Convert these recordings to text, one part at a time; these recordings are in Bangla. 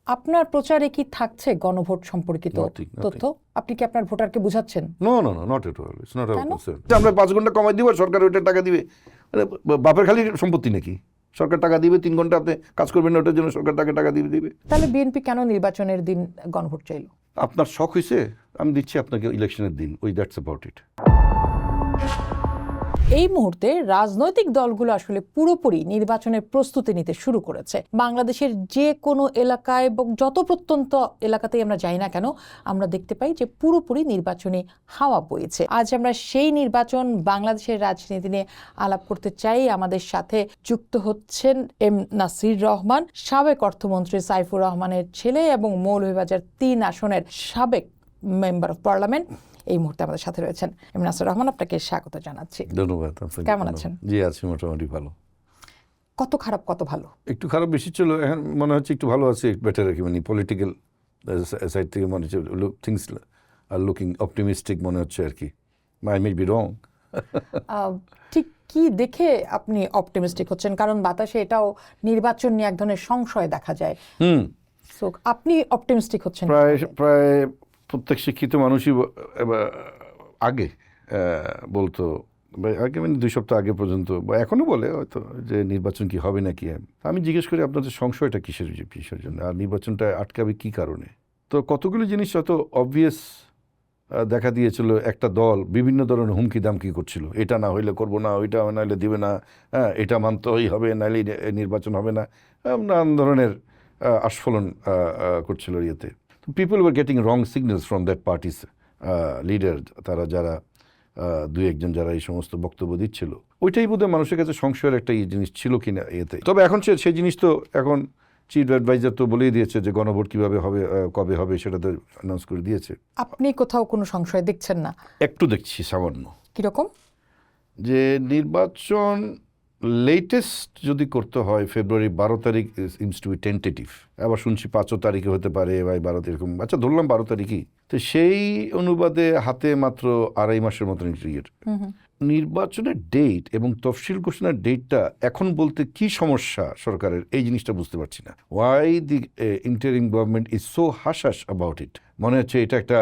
আপনার প্রচারে কি থাকছে গণভোট সম্পর্কিত Nothing. তথ্য? আপনি কি আপনার ভোটারকে বুঝাচ্ছেন? No no no not at all, it's not our কেন? কনসার্ন। আমরা 5 ঘন্টা কমাই দিব, সরকার ওইটার টাকা দিবে। আরে বাপের খালি সম্পত্তি নাকি? সরকার টাকা দিবে, 3 ঘন্টা আপনি কাজ করবেন না, ওটার জন্য সরকার টাকা দিবে। তাহলে বিএনপি কেন নির্বাচনের দিন গণভোট চাইল? আপনার শখ হয়েছে, আমি দিচ্ছি আপনাকে ইলেকশনের দিন, ওই দ্যাটস অ্যাবাউট ইট। এই মুহূর্তে রাজনৈতিক দলগুলো আসলে পুরোপুরি নির্বাচনের প্রস্তুতি নিতে শুরু করেছে। বাংলাদেশের যে কোনো এলাকায় এবং যত প্রত্যন্ত এলাকাতেই আমরা যাই না কেন, আমরা দেখতে পাই যে পুরোপুরি নির্বাচনী হাওয়া বইছে। আজ আমরা সেই নির্বাচন, বাংলাদেশের রাজনীতি নিয়ে আলাপ করতে চাই। আমাদের সাথে যুক্ত হচ্ছেন এম নাসির রহমান, সাবেক অর্থমন্ত্রী সাইফুর রহমানের ছেলে এবং মৌলভীবাজার 3 আসনের সাবেক মেম্বার অফ পার্লামেন্ট। এই মুহূর্তে আমাদের সাথে রয়েছেন এম নাসির রহমান, আপনাকে স্বাগত জানাচ্ছি। ধন্যবাদ। কেমন আছেন? জি আছি মোটামুটি ভালো। কত খারাপ কত ভালো? একটু খারাপ বেশি ছিল, এখন মনে হচ্ছে একটু ভালো আছে, বেটার আর কি। মানে পলিটিক্যাল সাইড থেকে মনে হচ্ছে থিংস আর লুকিং অপটিমিস্টিক মনে হচ্ছে আর কি। I may be wrong. ঠিক কি দেখে আপনি অপটিমিস্টিক হচ্ছেন? কারণ বাতাসে এটাও নির্বাচন নিয়ে এক ধরনের সংশয় দেখা যায়। সো আপনি অপটিমিস্টিক হচ্ছেন? প্রায় প্রত্যেক শিক্ষিত মানুষই আগে বলতো, আগে মানে 2 সপ্তাহ আগে পর্যন্ত, বা এখনো বলে হয়তো, যে নির্বাচন কি হবে নাকি। আমি জিজ্ঞেস করি আপনাদের সংশয়টা কিসের জন্য, আর নির্বাচনটা আটকাবে কি কারণে? তো কতগুলো জিনিস হয়তো অবভিয়াস দেখা দিয়েছিল। একটা দল বিভিন্ন ধরনের হুমকি দামকি করছিল, এটা না হইলে করবো না, ওইটা নাহলে দিবে না, হ্যাঁ এটা মানতেই হবে, নাহলে নির্বাচন হবে না, নানান ধরনের আস্ফলন করছিল ইয়েতে। People were getting wrong signals from that parties leader, তারা যারা 2-1 জন যারা এই সমস্ত বক্তব্য দিচ্ছিল, ওইটাই বোধহয় মানুষের কাছে সংশয়ের একটা জিনিস ছিল কিনা এতে। তবে এখন সেই জিনিস তো এখন চিফ অ্যাডভাইজার তো বলেই দিয়েছে যে গণভোট কিভাবে হবে, কবে হবে সেটা তো অ্যানাউন্স করে দিয়েছে। আপনি কোথাও কোনো সংশয় দেখছেন না? একটু দেখছি সামান্য, কিরকম? যে নির্বাচন লেটেস্ট যদি করতে হয় ফেব্রুয়ারি 12 তারিখ সিমস টু বি টেন্টেটিভ। আবার শুনছি 5 তারিখে হতে পারে বা 12 এরকম, আচ্ছা ধরলাম 12 তারিখই। তো সেই অনুবাদে হাতে মাত্র 2.5 মাসের মতন ইয়ে। নির্বাচনের ডেট এবং তফসিল ঘোষণার ডেটটা এখন বলতে কি সমস্যা সরকারের, এই জিনিসটা বুঝতে পারছি না। Why the interim government is so hush about it. মনে হচ্ছে এটা একটা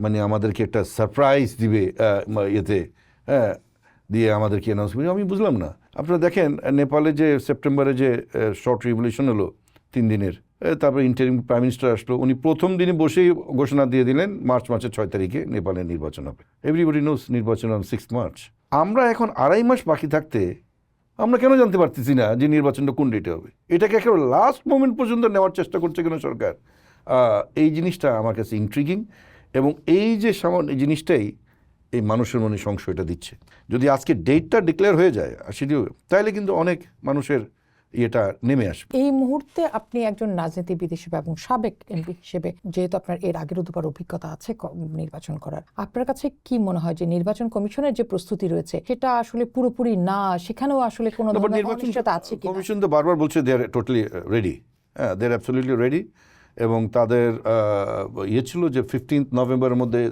মানে আমাদেরকে একটা সারপ্রাইজ দিবে ইয়েতে, হ্যাঁ দিয়ে আমাদেরকে অ্যানাউন্স করবে। আমি বুঝলাম না। আপনারা দেখেন নেপালে যে সেপ্টেম্বরে যে শর্ট রিভলিউশন হলো 3 দিনের, তারপরে ইন্টারিম প্রাইম মিনিস্টার আসলো, উনি প্রথম দিনে বসেই ঘোষণা দিয়ে দিলেন মার্চ মাসের 6 তারিখে নেপালের নির্বাচন হবে। এভরিবডি নোস নির্বাচন অন 6 মার্চ। আমরা এখন 2.5 মাস বাকি থাকতে আমরা কেন জানতে পারতেছি না যে নির্বাচনটা কোন ডেটে হবে? এটাকে একেবারে লাস্ট মোমেন্ট পর্যন্ত নেওয়ার চেষ্টা করছে কেন সরকার? এই জিনিসটা আমার কাছে ইন্ট্রিগিং, এবং এই যে সামান্য জিনিসটাই এই মানুষের মনে সংশয়টা দিচ্ছে। যদি আজকে ডেটটা ডিক্লেয়ার হয়ে যায় সেটিও, তাহলে কিন্তু অনেক মানুষের ইয়েটা নেমে আসবে। এই মুহূর্তে আপনি একজন রাজনীতিবিদ হিসেবে এবং সাবেক এমপি হিসেবে, যেহেতু আপনার এর আগের দুবার অভিজ্ঞতা আছে নির্বাচন করার, আপনার কাছে কি মনে হয় যে নির্বাচন কমিশনের যে প্রস্তুতি রয়েছে সেটা আসলে পুরোপুরি না, সেখানেও আসলে কোনো ধরনের অনিশ্চয়তা আছে কি? কমিশন তো বারবার বলছে দে আর টোটালি রেডি, হ্যাঁ দে আর অ্যাবসলিউটলি রেডি, এবং তাদের ইয়ে ছিল যে 15 নভেম্বরের মধ্যে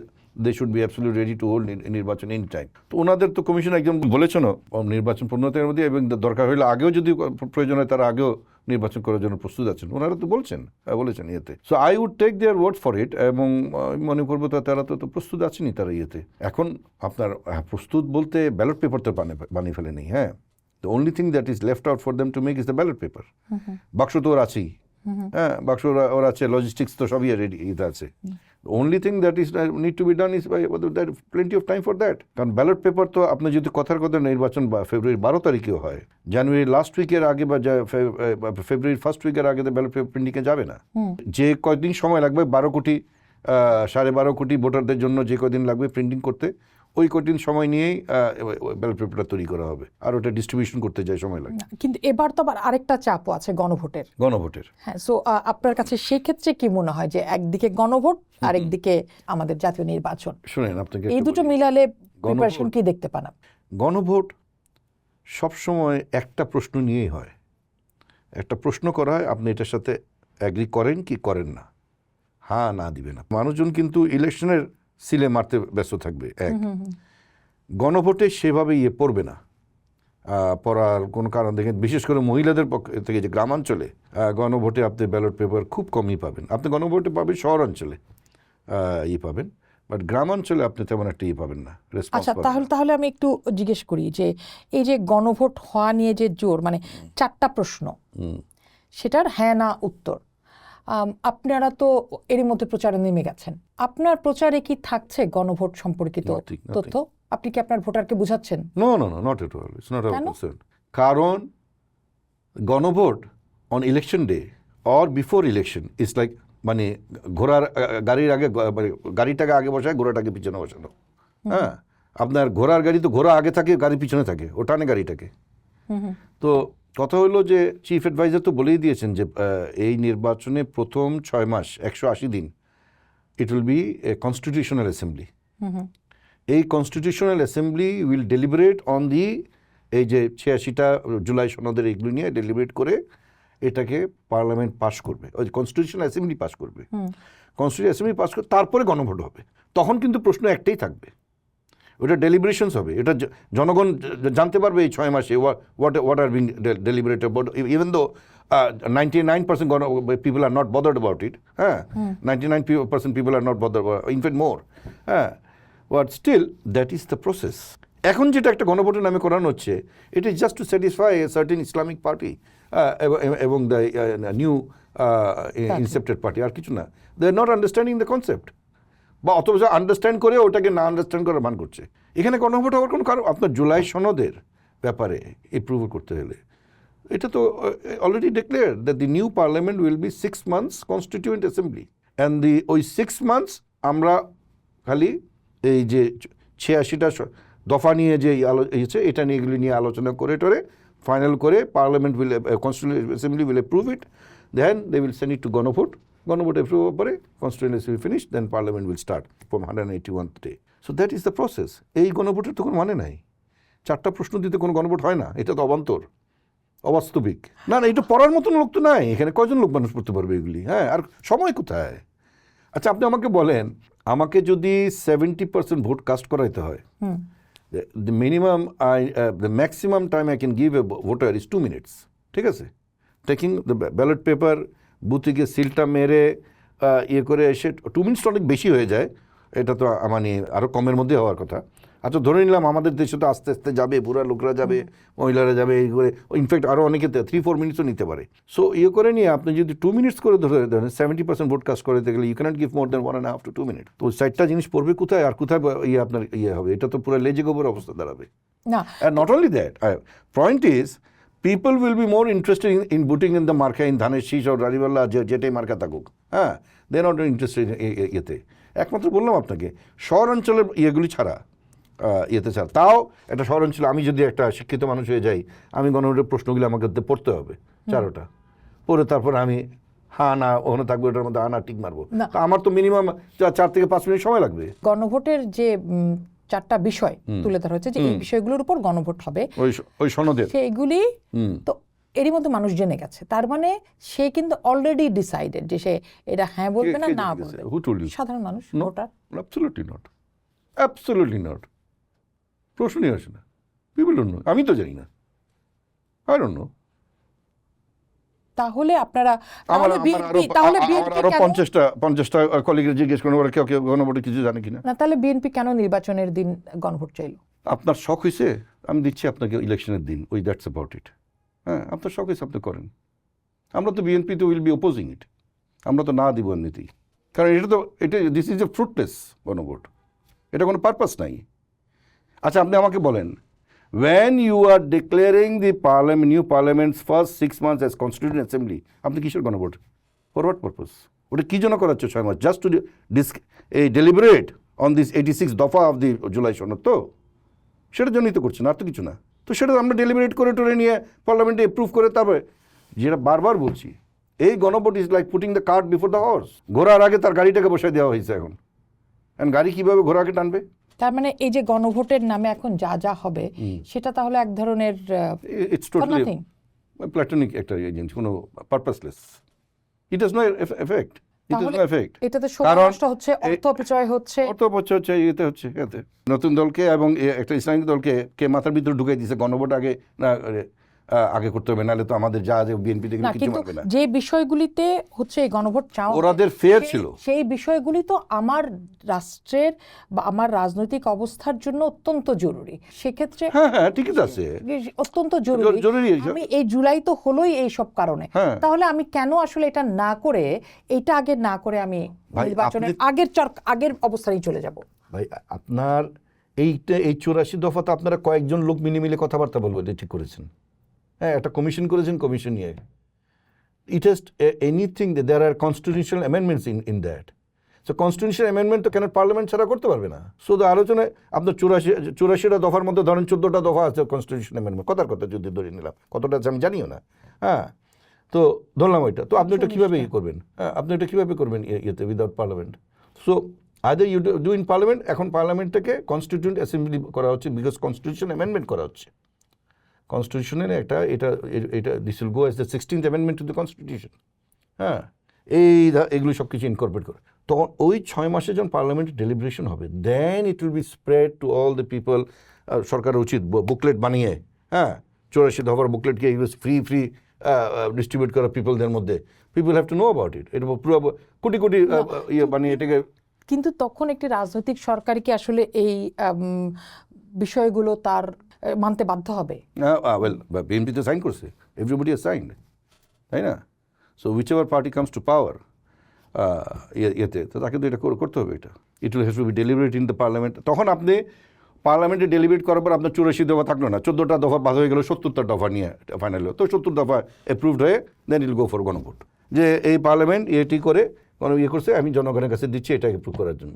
they should be absolutely ready to hold নির্বাচন এনি টাইম। তো ওনাদের তো কমিশন একজন বলেছেন নির্বাচন 15 তারিখের মধ্যে, এবং দরকার হলে আগেও যদি প্রয়োজন হয় তারা আগেও নির্বাচন করার জন্য প্রস্তুত আছেন, ওনারা তো বলেছেন ইয়েতে। So I would take their word for it, এবং মনে করবো তারা তো প্রস্তুত আছেনই তারা ইয়েতে। এখন আপনার প্রস্তুত বলতে ব্যালট পেপার তো বানিয়ে ফেলে নেই, হ্যাঁ। The only thing that is left out for them to make is the ballot paper. বাক্স তো ওর আছেই, হ্যাঁ বাক্স ওর আছে, লজিস্টিক্স তো সবই রেডি ইতে আছে। The only thing that is need to be done is there plenty of time for that. কারণ ব্যালট পেপার তো আপনি যদি কথার কথা নির্বাচন বা ফেব্রুয়ারি 12 তারিখেও হয়, জানুয়ারি লাস্ট উইকের আগে বা ফেব্রুয়ারি ফার্স্ট উইকের আগে ব্যালট পেপার প্রিন্টিংয়ে যাবে না। যে কয়দিন সময় লাগবে 12 কোটি 12.5 কোটি ভোটারদের জন্য যে কয়দিন লাগবে প্রিন্টিং করতে, ওই কঠিন সময় নিয়েই ব্যালট পেপারটা তৈরি করা হবে, আর ওটা ডিস্ট্রিবিউশন করতে যায় সময় লাগে। কিন্তু এবার তো আবার আরেকটা চাপও আছে গণভোটের। হ্যাঁ, সো আপনার কাছে সেই ক্ষেত্রে কি মনে হয় যে একদিকে গণভোট আর একদিকে আমাদের জাতীয় নির্বাচন, শুনেন আপনাকে এই দুটো মিলালে প্রিপারেশন কি দেখতে পান? গণভোট সবসময় একটা প্রশ্ন নিয়েই হয়, একটা প্রশ্ন করা হয়, আপনি এটার সাথে অ্যাগ্রি করেন কি করেন না, হ্যাঁ না দিবে না। মানুষজন কিন্তু ইলেকশনের সিলে মারতে ব্যস্ত থাকবে, এক গণভোটে সেভাবে পড়বে না। পড়ার কোনো কারণ দেখেন, বিশেষ করে মহিলাদের পক্ষ থেকে যে গ্রামাঞ্চলে গণভোটে আপনি ব্যালট পেপার খুব কমই পাবেন। আপনি গণভোটে পাবেন শহরাঞ্চলে পাবেন, বাট গ্রামাঞ্চলে আপনি তেমন একটা পাবেন না, রেসপন্স আচ্ছা, পাবেন না। তাহলে আমি একটু জিজ্ঞেস করি যে এই যে গণভোট হওয়া নিয়ে যে জোর, মানে 4টা প্রশ্ন, সেটার হ্যাঁ না উত্তর, আপনারা তো এরই মধ্যে প্রচারে নেমে গেছেন। আপনার প্রচারে কি থাকছে গণভোট সম্পর্কিত Nothing. তথ্য? আপনি কি আপনার ভোটারকে বুঝাচ্ছেন? No, not at all. It's not our কেন? concern. কারণ গণভোট on election day or before election is like, মানে ঘোড়ার গাড়ির আগে মানে গাড়িটাকে আগে বসায়, ঘোড়াটাকে পিছনে বসানো। হ্যাঁ, আপনার ঘোড়ার গাড়ি তো ঘোড়া আগে থাকে, গাড়ি পিছনে থাকে, ও টানে গাড়িটাকে। তো কথা হলো যে চিফ অ্যাডভাইজার তো বলেই দিয়েছেন যে এই নির্বাচনে প্রথম 6 মাস 180 দিন it will be a constitutional assembly. এই constitutional assembly will deliberate on the, এই যে 86টা জুলাই সনদের এগুলো নিয়ে ডেলিবারেট করে এটাকে পার্লামেন্ট পাস করবে, ওই কনস্টিটিউশনাল অ্যাসেম্বলি পাস করবে। কনস্টিটিউশন অ্যাসেম্বলি পাস করে তারপরে গণভোট হবে। তখন কিন্তু প্রশ্ন একটাই থাকবে, ওটা ডেলিবারেশনস হবে, এটা জনগণ জানতে পারবে এই 6 মাসে what are being deliberated about, even though 99% people are not bothered about it. 99% people are not bothered about it, in fact more. But still that is the process. এখন যেটা একটা গণভোটের নামে করানো হচ্ছে, it is just to satisfy a certain Islamic party এবং the new incepted party, আর কিছু না। They are not understanding the concept, বা অথবা আন্ডারস্ট্যান্ড করে ওটাকে না আন্ডারস্ট্যান্ড করার মান করছে। এখানে গণভোট হওয়ার কোনো কারণ, আপনার জুলাই সনদের ব্যাপারে এপ্রুভ করতে হলে এটা তো already declare that the new parliament will be 6 months constituent assembly, and ওই 6 months আমরা খালি এই যে 86টা দফা নিয়ে যে এটা নিয়ে এগুলি নিয়ে আলোচনা করে টরে ফাইনাল করে parliament will, constituent assembly will approve it, then they will send it to গণভোট। গণভোট অ্যাপ্রুভ হওয়ার পরে constituent will finish, then parliament will start from 181th day. So that is the process. এই গণভোটের তো কোনো মানে নাই। 4টা প্রশ্ন দিতে কোনো গণভোট হয় না, এটা তো অবান্তর, অবাস্তবিক। না, এটা পড়ার মতন লোক তো নাই এখানে, কয়জন লোক মানুষ পড়তে পারবে এগুলি? হ্যাঁ, আর সময় কোথায়? আচ্ছা, আপনি আমাকে বলেন, আমাকে যদি 70% ভোট কাস্ট করাইতে হয়, the minimum the maximum time I can give a voter is 2 minutes. ঠিক আছে, টেকিং দ্য ব্যালট পেপার, বুথে গিয়ে সিলটা মেরে করে এসে 2 মিনিটস অনেক বেশি হয়ে যায়, এটা তো মানে আরও কমের মধ্যে হওয়ার কথা। আচ্ছা, ধরে নিলাম আমাদের দেশে তো আস্তে আস্তে যাবে, বুড়া লোকরা যাবে, মহিলারা যাবে, এই করে ইনফ্যাক্ট আরও অনেকে 3-4 মিনিটসও নিতে পারে। সো করে নিয়ে আপনি যদি 2 মিনিটস করে ধরে ধরেন 70% ভোট কাস্ট করতে গেলে you cannot give more than 1.5 to 2 minutes। তো 4টা জিনিস পড়বে কোথায়, আর কোথায় আপনার হবে? এটা তো পুরো লেজে গোবর অবস্থা দাঁড়াবে না। And not only that, point is people will be more interested in voting in the marka, in ধানের শীষ or রারিবাল্লা, যেটাই মার্কা থাকুক। হ্যাঁ, দে নট ইন্টারেস্টেড ইয়েতে। একমাত্র বললাম আপনাকে শহরাঞ্চলের ইয়েগুলি ছাড়া, ছাড়া তাও একটা শহরাঞ্চলে আমি যদি একটা শিক্ষিত মানুষ হয়ে যাই, আমি গণভোটের প্রশ্নগুলি আমাকে পড়তে হবে 4টা, পড়ে তারপর আমি হ্যাঁ না ওখানে থাকবো, ওটার মধ্যে হ্যাঁ না টিক মারবো। তা আমার তো মিনিমাম 4 থেকে 5 মিনিট সময় লাগবে। গণভোটের যে 4টা বিষয় তুলে ধরা হচ্ছে, যে এই বিষয়গুলোর উপর গণভোট হবে, ওই সনদের সেইগুলি তো এরই মধ্যে মানুষ জেনে গেছে। তার মানে সে কিন্তু অলরেডি ডিসাইডেড যে সে এটা হ্যাঁ বলবে না না বলবে। সাধারণ মানুষ, voter? Absolutely not, absolutely not. প্রশ্নই আসে না। পিপল ডোন্ট নো, আমি তো জানি না, আই ডোন্ট নো। তাহলে আপনারা আরো 50টা কলিগের জিজ্ঞেস করেন ওরা কেউ গণভোটে কিছু জানে কিনা। না, তাহলে বিএনপি কেন নির্বাচনের দিন গণভোট চাইল? আপনার শখ হয়েছে, আমি দিচ্ছি আপনাকে ইলেকশনের দিন, ওই দ্যাটস অ্যাবাউট ইট। হ্যাঁ, আপনার শখ হয়েছে, আপনি করেন। আমরা তো বিএনপি তো উইল বি অপোজিং ইট, আমরা তো না দিব এমনিতেই, কারণ এটা দিস ইজ এ ফ্রুটলেস গণভোট, এটা কোনো পারপাস নাই। আচ্ছা, আপনি আমাকে বলেন, when you are declaring the parliament, new parliament's first 6 months as constituent assembly, আপনি কিসের গণভোট? For what purpose? ওটা কি জন্য করাচ্ছে 6 মাস? Just to deliberate on this 86 দফা অফ দি জুলাই সনদ, তো সেটার জন্যই তো করছেন, আর তো কিছু না। তো সেটা আমরা ডেলিবারেট করে টোরে নিয়ে পার্লামেন্টে অ্যাপ্রুভ করে, তারপরে যেটা বারবার বলছি, এই গণভোট is like putting the cart before the horse. ঘোড়ার আগে তার গাড়িটাকে বসাই দেওয়া হয়েছে এখন, অ্যান্ড গাড়ি কীভাবে ঘোড়াকে টানবে? তার মানে এই যে গণভোটের নামে এখন যা যা হবে সেটা তাহলে এক ধরনের ইটস টোটালি প্ল্যাটনিক একটা জিনিস, কোনো purposeless, it has no effect. It is তাহলে নো এফেক্ট। এটাতে সময় কারণ নষ্ট হচ্ছে, অর্থ অপচয় হচ্ছে। অত বছর হচ্ছে এতে নতুন দলকে এবং একটা ইসলামিক দলকে কে মাথার ভিতরে ঢুকে দিয়েছে গণভোট আগে না আগে করতে হবে, নাহলে তো আমাদের যা আছে বিএনপি থেকে না, কিছু কিন্তু মানবে না। যে বিষয়গুলিতে হচ্ছে এই গণভোট চাওয়া ওরাদের ফেয়ার ছিল, সেই বিষয়গুলি তো আমার রাষ্ট্রের বা আমার রাজনৈতিক অবস্থার জন্য অত্যন্ত জরুরি। সেক্ষেত্রে হ্যাঁ হ্যাঁ ঠিকই তো আছে, অত্যন্ত জরুরি। জরুরি। আমি এই জুলাই তো হলোই এই সব কারণে, হ্যাঁ। তাহলে আমি কেন আসলে এটা না করে, এটা আগে না করে আমি ভাই, নির্বাচনের আগের অবস্থায় চলে যাব? ভাই আপনার এই 84 দফা তো আপনারা কয়েকজন লোক মিলে কথাবার্তা বলবো, এটা ঠিক করেছেন। হ্যাঁ, একটা কমিশন করেছেন, কমিশন নিয়ে it has anything, there are constitutional amendments in that. So constitutional amendment তো কেন পার্লামেন্ট ছাড়া করতে পারবে না? শুধু আলোচনায় আপনার 84টা দফার মধ্যে ধরেন 14টা দফা আছে কনস্টিটিউশনাল অ্যামেন্ডমেন্ট, কথার কথা যদি ধরে নিলাম, কতটা আছে আমি জানিও না। হ্যাঁ, তো ধরলাম ওইটা, তো আপনি এটা কীভাবে করবেন? হ্যাঁ, আপনি এটা কীভাবে করবেন ইয়েতে without parliament? So either you do in parliament. এখন পার্লামেন্টটাকে কনস্টিটিউয়েন্ট অ্যাসেম্বলি করা হচ্ছে, বিকজ কনস্টিটিউশন অ্যামেন্ডমেন্ট করা হচ্ছে। কনস্টিটিউশনের এটা this will go as the 16th amendment two the constitution. হ্যাঁ, এগুলো সব কিছু ইনকর্পোরেট করে তখন ওই 6 মাসে যখন পার্লামেন্টে ডেলিব্রেশন হবে, then it will be spread to all the people. সরকার উচিত বুকলেট বানিয়ে, হ্যাঁ, 84 দফার বুকলেটকে ফ্রি ডিস্ট্রিবিউট করা পিপলদের মধ্যে। People have to know about it. এটা পুরো কোটি কোটি ইয়ে বানিয়ে এটাকে। কিন্তু তখন একটি রাজনৈতিক সরকার কি আসলে এই বিষয়গুলো তার মানতে বাধ্য হবে? ওয়েল, বিএনপি তো সাইন করছে, এভরিবডি হ্যাজ সাইন্ড, তাই না? So whichever party comes to power ইয়েতে, তো তাকে তো এটা করতে হবে। এটা it will have to be deliberate in the parliament. তখন আপনি পার্লামেন্টে ডেলিভারেট করার পর আপনার 84 দফা থাকলো না, 14টা দফা বাদ হয়ে গেল, 70টা দফা নিয়ে ফাইনাল হলো। তো 70 দফা অ্যাপ্রুভড হয়ে দেন ইল গো ফর গণভোট, যে এই পার্লামেন্ট এটি করে ইয়ে করছে, আমি জনগণের কাছে দিচ্ছি এটা অ্যাপ্রুভ করার জন্য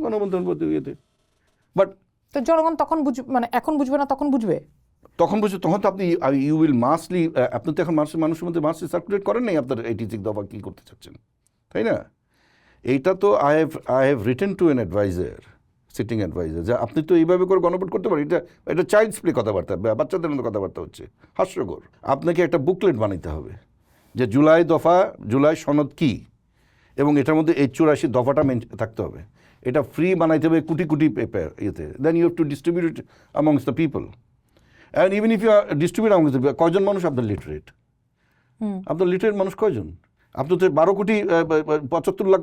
গণভোট ইয়েতে। বাট তো জনগণ তখন বুঝবে, মানে এখন বুঝবে না, তখন বুঝবে। তখন তো আপনি ইউ উইল মাসলি, আপনি তো এখন মানুষের মধ্যে মাসলি সার্কুলেট করেন নাই আপনার 86 দফা কী করতে চাচ্ছেন, তাই না? এইটা তো I have written to an advisor, sitting advisor, যে আপনি তো এইভাবে করে গণভোট করতে পারেন। এটা চাইল্ডস প্লে কথাবার্তা, বাচ্চাদের মতো কথাবার্তা হচ্ছে, হাস্যকর। আপনাকে একটা বুকলেট বানাইতে হবে যে জুলাই সনদ কী, এবং এটার মধ্যে 84 দফাটা থাকতে হবে। এটা ফ্রি বানাইতে হবে কোটি কোটি পেপার ইয়েতে, then you have to distribute it amongst the people. And even if you distribute amongst the people, কয়জন মানুষ আপনার লিটারেট? আপনার লিটারেট মানুষ কয়জন? আপনি তো 12 কোটি 75 লাখ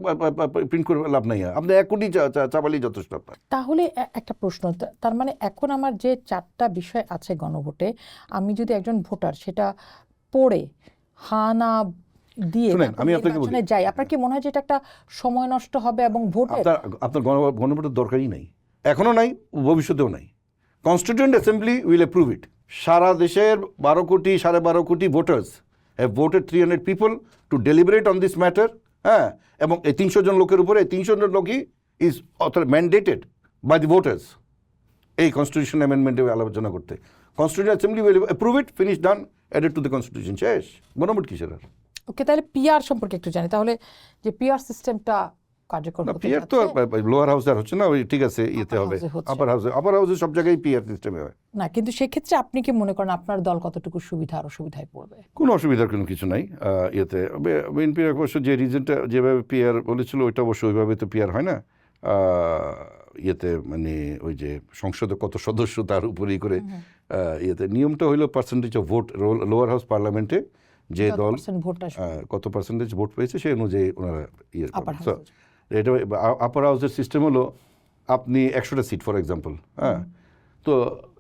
প্রিন্ট করে লাভ নাই, আপনি 1 কোটি চাপালেই যথেষ্ট আপনার। তাহলে একটা প্রশ্ন, তার মানে এখন আমার যে 4টা বিষয় আছে গণভোটে, আমি যদি একজন ভোটার সেটা পড়ে হা না দিয়ে আমি আপনাকে বলি, যাই, আপনার কি মনে হয় যে এটা একটা সময় নষ্ট হবে এবং আপনার গণভোটের দরকারই নাই, এখনো নাই, ভবিষ্যতেও নাই। কনস্টিটিউয়েন্ট অ্যাসেম্বলি উইল অ্যাপ্রুভ ইট। সারা দেশের 12 কোটি 12.5 কোটি voters have voted 300 people to deliberate on this matter. হ্যাঁ, এবং এই 300 জন লোকের উপরে 300 জন লোকই is mandated by the voters এই কনস্টিটিউশন অ্যামেন্ডমেন্টে আলোচনা করতে। Constituent assembly will approve it, finish, done, added to the constitution, শেষ। গণভোট কিসের আর? ওকে, তাহলে পিআর সম্পর্কে একটু জানি, তাহলে যে পিআর সিস্টেমটা কার্যকর না, পিআর তো লোয়ার হাউসে আর হচ্ছে না, ওই ঠিক আছে ইয়েতে হবে, আপার হাউসে সব জায়গায় পিআর সিস্টেমে হয় না। কিন্তু সেক্ষেত্রে আপনি কি মনে করেন আপনার দল কতটুকু সুবিধা আর অসুবিধায় পড়বে? কোনো অসুবিধার কোনো কিছু নাই ইয়েতে। বিএনপির অবশ্য যে রিজনটা যেভাবে পিআর বলেছিল ওইটা অবশ্য ওইভাবে তো পিআর হয় না ইয়েতে, মানে ওই যে সংসদে কত সদস্য তার উপরেই করে ইয়েতে নিয়মটা হইলো percentage of vote. Lower house পার্লামেন্টে যে দল কত পার্সেন্টেজ ভোট পেয়েছে সেই অনুযায়ী ওনারা ইয়ে করেন। এটা আপার হাউসের সিস্টেম হলো আপনি 100টা সিট ফর এক্সাম্পল, হ্যাঁ, তো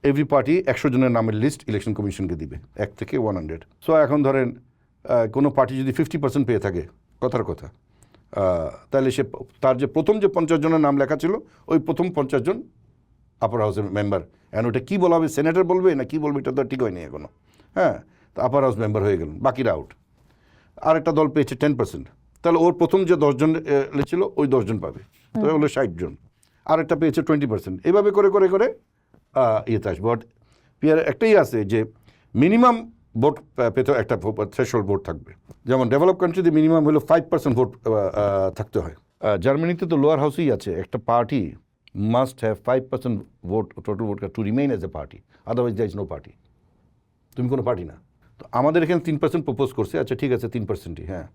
এভরি পার্টি 100 জনের নামের লিস্ট ইলেকশন কমিশনকে দিবে 1 থেকে 100। সো এখন ধরেন কোনো পার্টি যদি 50% পেয়ে থাকে, কথার কথা, তাহলে সে তার যে প্রথম যে 50 জনের নাম লেখা ছিল ওই প্রথম 50 জন আপার হাউসের মেম্বার। এখন ওটা কী বলা হবে, সেনেটর বলবে না কি বলবে, এটা তো ঠিক হয়নি এখনো। হ্যাঁ, তো আপার হাউস মেম্বার হয়ে গেলেন, বাকিরা আউট। আরেকটা দল পেয়েছে 10%, তাহলে ওর প্রথম যে 10 জন ছিল ওই 10 জন পাবে, তো হলো 60 জন। আরেকটা পেয়েছে 20%, এইভাবে করে করে করে ইয়েতে আসবে। বাট পিআর একটাই আছে যে মিনিমাম ভোট পেতে একটা থ্রেশহোল্ড ভোট থাকবে। যেমন ডেভেলপ কান্ট্রিতে মিনিমাম হলো 5% ভোট থাকতে হয়। জার্মানিতে তো লোয়ার হাউসেই আছে, একটা party must have 5% vote, total vote to remain as a party, otherwise there is no party. তুমি কোনো পার্টি না। তো আমাদের এখানে 3% প্রপোজ করছে, আচ্ছা ঠিক আছে 3%ই, হ্যাঁ।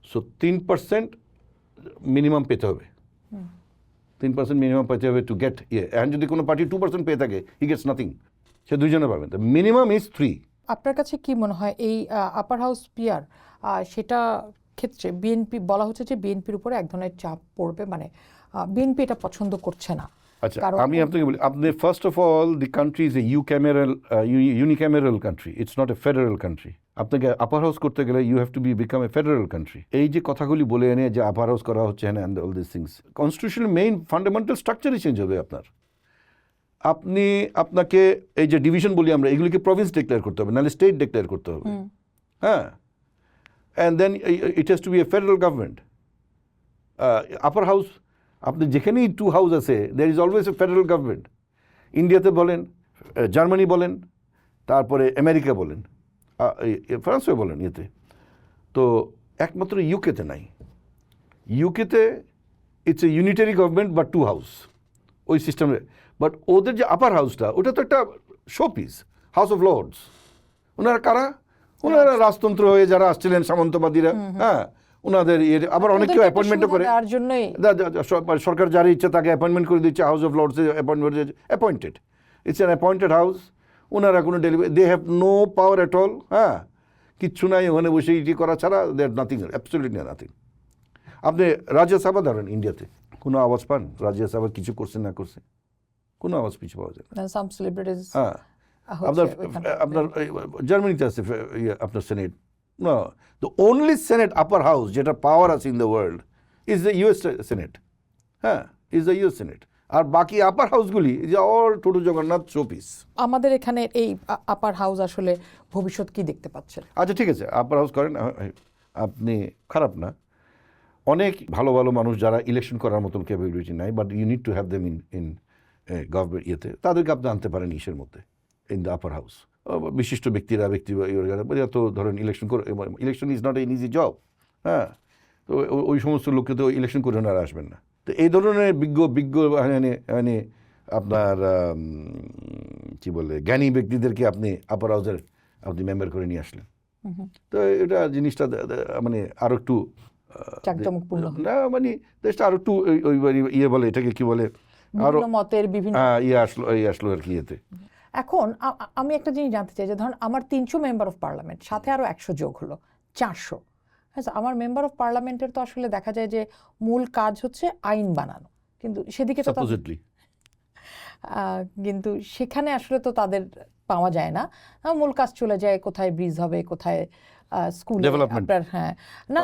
সো 3% মিনিমাম পেতে হবে, 3% মিনিমাম পেতে হবে টু গেট এখন যদি কোনো পার্টি 2% পেয়ে থাকে হি গেটস নাথিং, সে দুইজনে পাবেন, মিনিমাম ইজ 3। আপনার কাছে কি মনে হয় এই আপার হাউস পিআর সেটা ক্ষেত্রে বিএনপি বলা হচ্ছে যে বিএনপির উপরে এক ধরনের চাপ পড়বে, মানে বিএনপি এটা পছন্দ করছে না। আচ্ছা, আমি আপনাকে বলি, আপনি first of all the country is a unicameral country, it's not a federal country. আপনাকে আপার হাউস করতে গেলে you have to be become a federal country. এই যে কথাগুলি বলে এনে যে আপার হাউস করা হচ্ছে and all this things, constitutional main fundamental স্ট্রাকচারই চেঞ্জ হবে আপনার। আপনাকে এই যে ডিভিশন বলি আমরা, এগুলিকে প্রভিন্স ডিক্লেয়ার করতে হবে, নাহলে স্টেট ডিক্লেয়ার করতে হবে। হ্যাঁ, and then it has to be a federal government. Upper house আপনি যেখানেই 2 হাউস আছে there is always a federal government. ইন্ডিয়াতে বলেন, জার্মানি বলেন, তারপরে আমেরিকা বলেন, ফ্রান্সও বলেন, ইয়েতে তো একমাত্র ইউকেতে নাই। ইউকেতে ইটস এ ইউনিটারি গভর্নমেন্ট বা 2 হাউস ওই সিস্টেমে, বাট ওদের যে আপার হাউসটা ওটা তো একটা showpiece, House of Lords. ওনারা কারা? ওনারা রাজতন্ত্র হয়ে যারা আসছিলেন সামন্তবাদীরা, হ্যাঁ, ওনাদের আবার অনেকেও অ্যাপয়েন্টমেন্টও করে, তার জন্যই সরকার যার ইচ্ছা তাকে অ্যাপয়েন্টমেন্ট করে দিচ্ছে, House of Lords appointed, it's an appointed house. ওনারা কোনো they have no power at all, হ্যাঁ, কিচ্ছু নাই ওখানে বসে ইটি করা ছাড়া, they are nothing, absolutely nothing. আপনি রাজ্যসভা ধরেন ইন্ডিয়াতে, কোনো আওয়াজ পান রাজ্যসভা কিছু করছে না করছে? কোনো আওয়াজ কিছু পাওয়া যায় না। সাম সেলিব্রিটিজ হ্যাঁ, আপনার জার্মানিতে আছে আপনার senate. No, the only Senate upper house যেটা পাওয়ার আছে in the world is the US Senate. হ্যাঁ, is the US Senate. আর বাকি আপার হাউসগুলি যে অল টোটো জগন্নাথ শোপিস। আমাদের এখানে এই আপার হাউস আসলে ভবিষ্যৎ কি দেখতে পাচ্ছেন? আচ্ছা ঠিক আছে, আপার হাউস করেন আপনি, খারাপ না। অনেক ভালো ভালো মানুষ যারা ইলেকশন করার মতন ক্যাপাবিলিটি নাই, but you need to have them in government ইয়েতে, তাদেরকে আপনি আনতে পারেন ইসের মধ্যে, ইন দ্য আপার হাউস। বিশিষ্ট ব্যক্তিরা তো ধরেন election is not an easy job, হ্যাঁ, তো ওই সমস্ত লোককে তো ইলেকশন করে ওনারা আসবেন না। তো এই ধরনের বিজ্ঞ মানে আপনার কি বলে জ্ঞানী ব্যক্তিদেরকে আপনি আপার হাউসের আপনি মেম্বার করে নিয়ে আসলেন, তো এটা জিনিসটা মানে আরো একটু জাঁকজমকপূর্ণ না, মানে দেশটা আরো একটু ওই ইয়ে বলে, এটাকে কি বলে, আরো মতের বিভিন্ন আসলো আর কি এতে। এখন আমি একটা জিনিস জানতে চাই যে ধরুন আমার 300 মেম্বার অফ পার্লামেন্ট, সাথে আরো 100 যোগ হলো 400। হ্যাঁ, আমার মেম্বার অফ পার্লামেন্টের তো আসলে দেখা যায় যে মূল কাজ হচ্ছে আইন বানানো, কিন্তু সেদিকে তো কিন্তু সেখানে আসলে তো তাদের পাওয়া যায় না। মূল কাজ চলে যায় কোথায় ব্রিজ হবে, কোথায় স্কুল আপনার, হ্যাঁ, না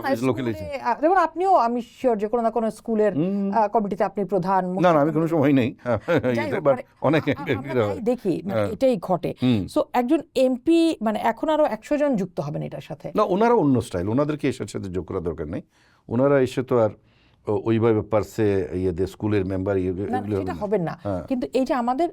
যেমন আপনিও আমি শিওর যে কোনো না কোনো স্কুলের কমিটিতে আপনি প্রধান। না আমি কোনো সময় নেই, দেখি এটাই ঘটে। সো একজন এমপি মানে এখন আরো 100 জন যুক্ত হবেন এটার সাথে। না, ওনারা অন্য স্টাইল, ওনাদেরকে এসের সাথে যোগ করার দরকার নেই। ওনারা এসে তো আর ওইভাবে পারছে স্কুলের মেম্বার এটা হবেন না, কিন্তু এই যে আমাদের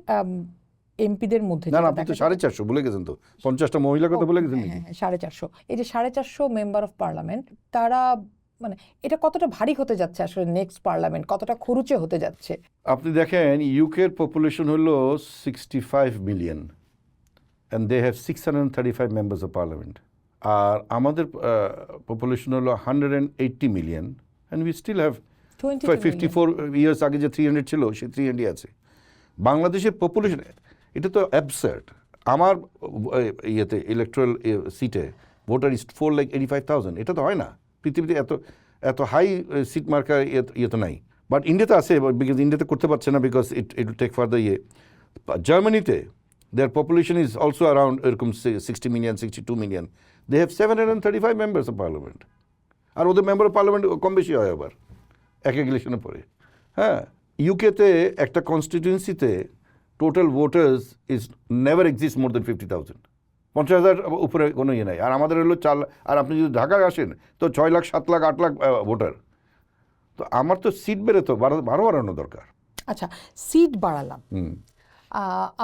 এমপিদের মধ্যে, না আপনি তো 450 বলে গেছেন, তো 50টা মহিলার কথা বলে গেছেন নাকি? 450, এই যে 450 মেম্বার অফ পার্লামেন্ট, তারা মানে এটা কতটা ভারী হতে যাচ্ছে আসলে নেক্সট পার্লামেন্ট, কতটা খরুচে হতে যাচ্ছে? আপনি দেখেন ইউকের পপুলেশন হলো 65 million and they have 635 members of parliament. আর আমাদের পপুলেশন হলো 180 million and we still have 54 years আগে যে 300 ছিল সে 300 আছে। বাংলাদেশের পপুলেশন, এটা তো অ্যাবসার্ড। আমার ইয়েতে ইলেকট্রাল সিটে ভোটার ইজ 485,000, এটা তো হয় না পৃথিবীতে, এত হাই সিট মার্কার ইয়ে তো নাই। বাট ইন্ডিয়াতে আছে, বিকজ ইন্ডিয়াতে করতে পারছে না, because it will take far the ইয়ে। জার্মানিতে their population is also around এরকম 60 million 62 million, they have 735 members of parliament. আর ওদের মেম্বার অফ পার্লামেন্ট কম বেশি হয় আবার এক ইলেকশনের পরে। হ্যাঁ, ইউকেতে একটা কনস্টিটিউয়েন্সিতে total voters is never exist more than 50,000, 50,000 উপরে কোনো ইয়ে নাই। আর আমাদের হলো 4 লাখ, আর আপনি যদি ঢাকায় আসেন তো 6 লাখ 7 লাখ 8 লাখ ভোটার। তো আমার তো সিট বেড়ে তো বাড়ানো দরকার। আচ্ছা, সিট বাড়ালাম,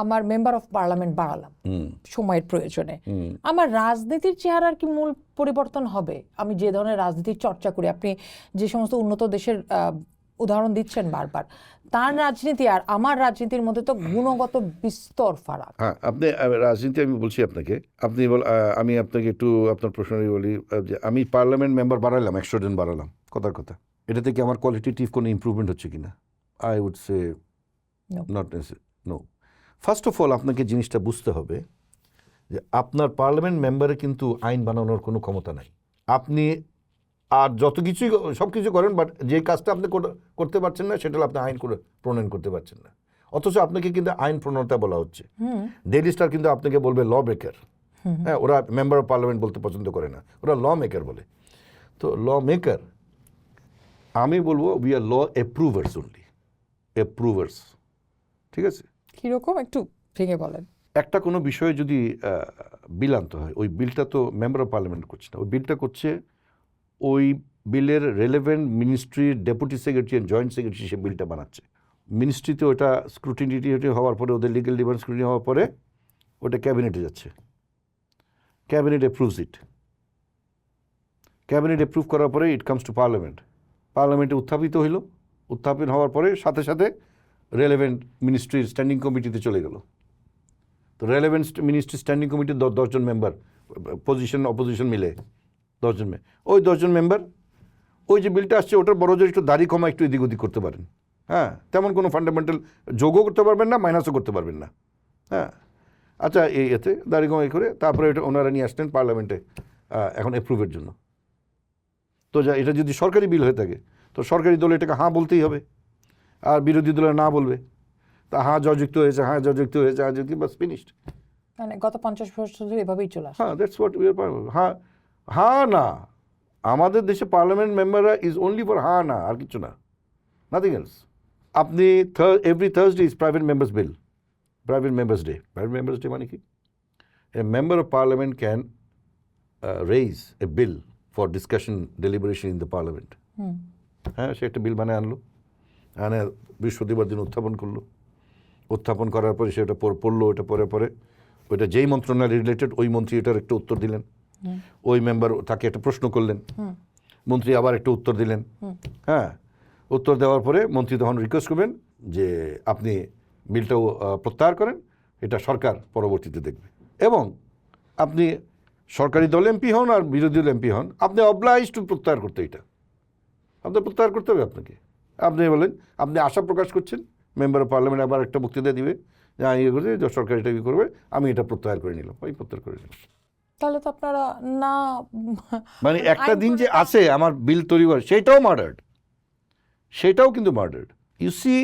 আমার মেম্বার অফ পার্লামেন্ট বাড়ালাম সময়ের প্রয়োজনে, আমার রাজনীতির চেহারার কি মূল পরিবর্তন হবে? আমি যে ধরনের রাজনীতির চর্চা করি, আপনি যে সমস্ত উন্নত দেশের উদাহরণ দিচ্ছেন বারবার, তার রাজনীতি আর আমার রাজনীতির মধ্যে তো গুণগত বিস্তর ফারাক। হ্যাঁ, আপনি রাজনীতি, আমি বলছি আপনাকে, আমি আপনাকে একটু আপনার প্রশ্ন বলি যে আমি পার্লামেন্ট মেম্বার বাড়ালাম, 100 জন বাড়ালাম, কথার কথা, এটা থেকে আমার কোয়ালিটেটিভ কোনো ইমপ্রুভমেন্ট হচ্ছে কিনা? I would say No. Not no. First of all আপনাকে জিনিসটা বুঝতে হবে যে আপনার পার্লামেন্ট মেম্বারে কিন্তু আইন বানানোর কোনো ক্ষমতা নাই। আপনি আর যত কিছুই সব কিছু করেন, বাট যে কাজটা আপনি করতে পারছেন না সেটা আপনি আইন করে প্রণয়ন করতে পারছেন না। অথচ আপনাকে কিন্তু আইন প্রণয়তা বলা হচ্ছে। ডেইলি স্টার কিন্তু আপনাকে বলবে ল ব্রেকার। হ্যাঁ, ওরা মেম্বার অফ পার্লামেন্ট বলতে পছন্দ করে না, ওরা ল মেকার বলে। তো ল মেকার, আমি বলবো উই আর ল অ্যাপ্রুভার্স অনলি, অ্যাপ্রুভার্স। ঠিক আছে? কিরকম একটু ভেঙে বলেন। একটা কোনো বিষয়ে যদি বিল আনতে হয়, ওই বিলটা তো মেম্বার অফ পার্লামেন্ট করছে না, ওই বিলটা করছে ওই বিলের রেলেভেন্ট মিনিস্ট্রির deputy secretary and joint secretary, সে বিলটা বানাচ্ছে। মিনিস্ট্রিতে ওটা স্ক্রুটিনি হওয়ার পরে, ওদের লিগ্যাল ডিপার্টমেন্ট স্ক্রুটিনি হওয়ার পরে ওটা ক্যাবিনেটে যাচ্ছে। ক্যাবিনেট অ্যাপ্রুভস ইট। ক্যাবিনেট অ্যাপ্রুভ করার পরে ইট কামস টু পার্লামেন্ট। পার্লামেন্টে উত্থাপিত হইল, উত্থাপন হওয়ার পরে সাথে সাথে রেলেভেন্ট মিনিস্ট্রির স্ট্যান্ডিং কমিটিতে চলে গেল। তো রেলেভেন্ট মিনিস্ট্রি স্ট্যান্ডিং কমিটির 10 জন মেম্বার, পজিশন অপোজিশন মিলে 10 জন ওই 10 জন মেম্বার ওই যে বিলটা আসছে ওটার বড় জোর একটু দাড়ি কমা একটু এদিক ওদিক করতে পারেন। হ্যাঁ, তেমন কোনো ফান্ডামেন্টাল যোগও করতে পারবেন না, মাইনাসও করতে পারবেন না। হ্যাঁ, আচ্ছা, এই এতে দাড়ি কমাই করে তারপরে এটা ওনারা নিয়ে আসলেন পার্লামেন্টে এখন অ্যাপ্রুভের জন্য। তো এটা যদি সরকারি বিল হয়ে থাকে তো সরকারি দল এটাকে হাঁ বলতেই হবে, আর বিরোধী দলে না বলবে। তা হাঁ জযুক্ত হয়েছে, হাঁ জযুক্ত হয়েছে, হাঁ যুক্তি, বাস ফিনিশড। মানে গত 50 বছর ধরে এভাবেই চলে আসে। হ্যাঁ, দ্যাটস হোয়াট উই আর। হ্যাঁ, হ্যাঁ না, আমাদের দেশে পার্লামেন্ট মেম্বাররা ইজ অনলি ফর হ্যাঁ না, আর কিছু না, নাথিং এলস। আপনি every Thursday is private members bill, private members day. Private members day মানে কি? A member of parliament can raise a bill for discussion deliberation in the parliament. হ্যাঁ, সে একটা বিল বানায় আনলো, আনে বৃহস্পতিবার দিন উত্থাপন করলো। উত্থাপন করার পরে সে ওটা পড়লো, ওটা পরে পরে ওইটা যেই মন্ত্রণালয় রিলেটেড ওই মন্ত্রী এটার একটা উত্তর দিলেন, ওই মেম্বার তাকে একটা প্রশ্ন করলেন, মন্ত্রী আবার একটা উত্তর দিলেন। হ্যাঁ, উত্তর দেওয়ার পরে মন্ত্রী তখন রিকোয়েস্ট করবেন যে আপনি বিলটাও প্রত্যাহার করেন, এটা সরকার পরবর্তীতে দেখবে। এবং আপনি সরকারি দল এমপি হন আর বিরোধী দল এমপি হন, আপনি অবলাইজ টু প্রত্যাহার করতে, এটা আপনার প্রত্যাহার করতে হবে আপনাকে। আপনি বলেন, আপনি আশা প্রকাশ করছেন মেম্বার অফ পার্লামেন্ট আবার একটা বক্তৃতা দিবে যে আমি ইয়ে করছি, সরকার এটা ইয়ে করবে, আমি এটা প্রত্যাহার করে নিলাম, ওই প্রত্যাহার করে নিলাম। তাহলে তো আপনারা না, মানে একটা দিন যে আছে আমার বিল তৈরি করে, সেটাও মার্ডার্ড, সেটাও কিন্তু murdered. You see,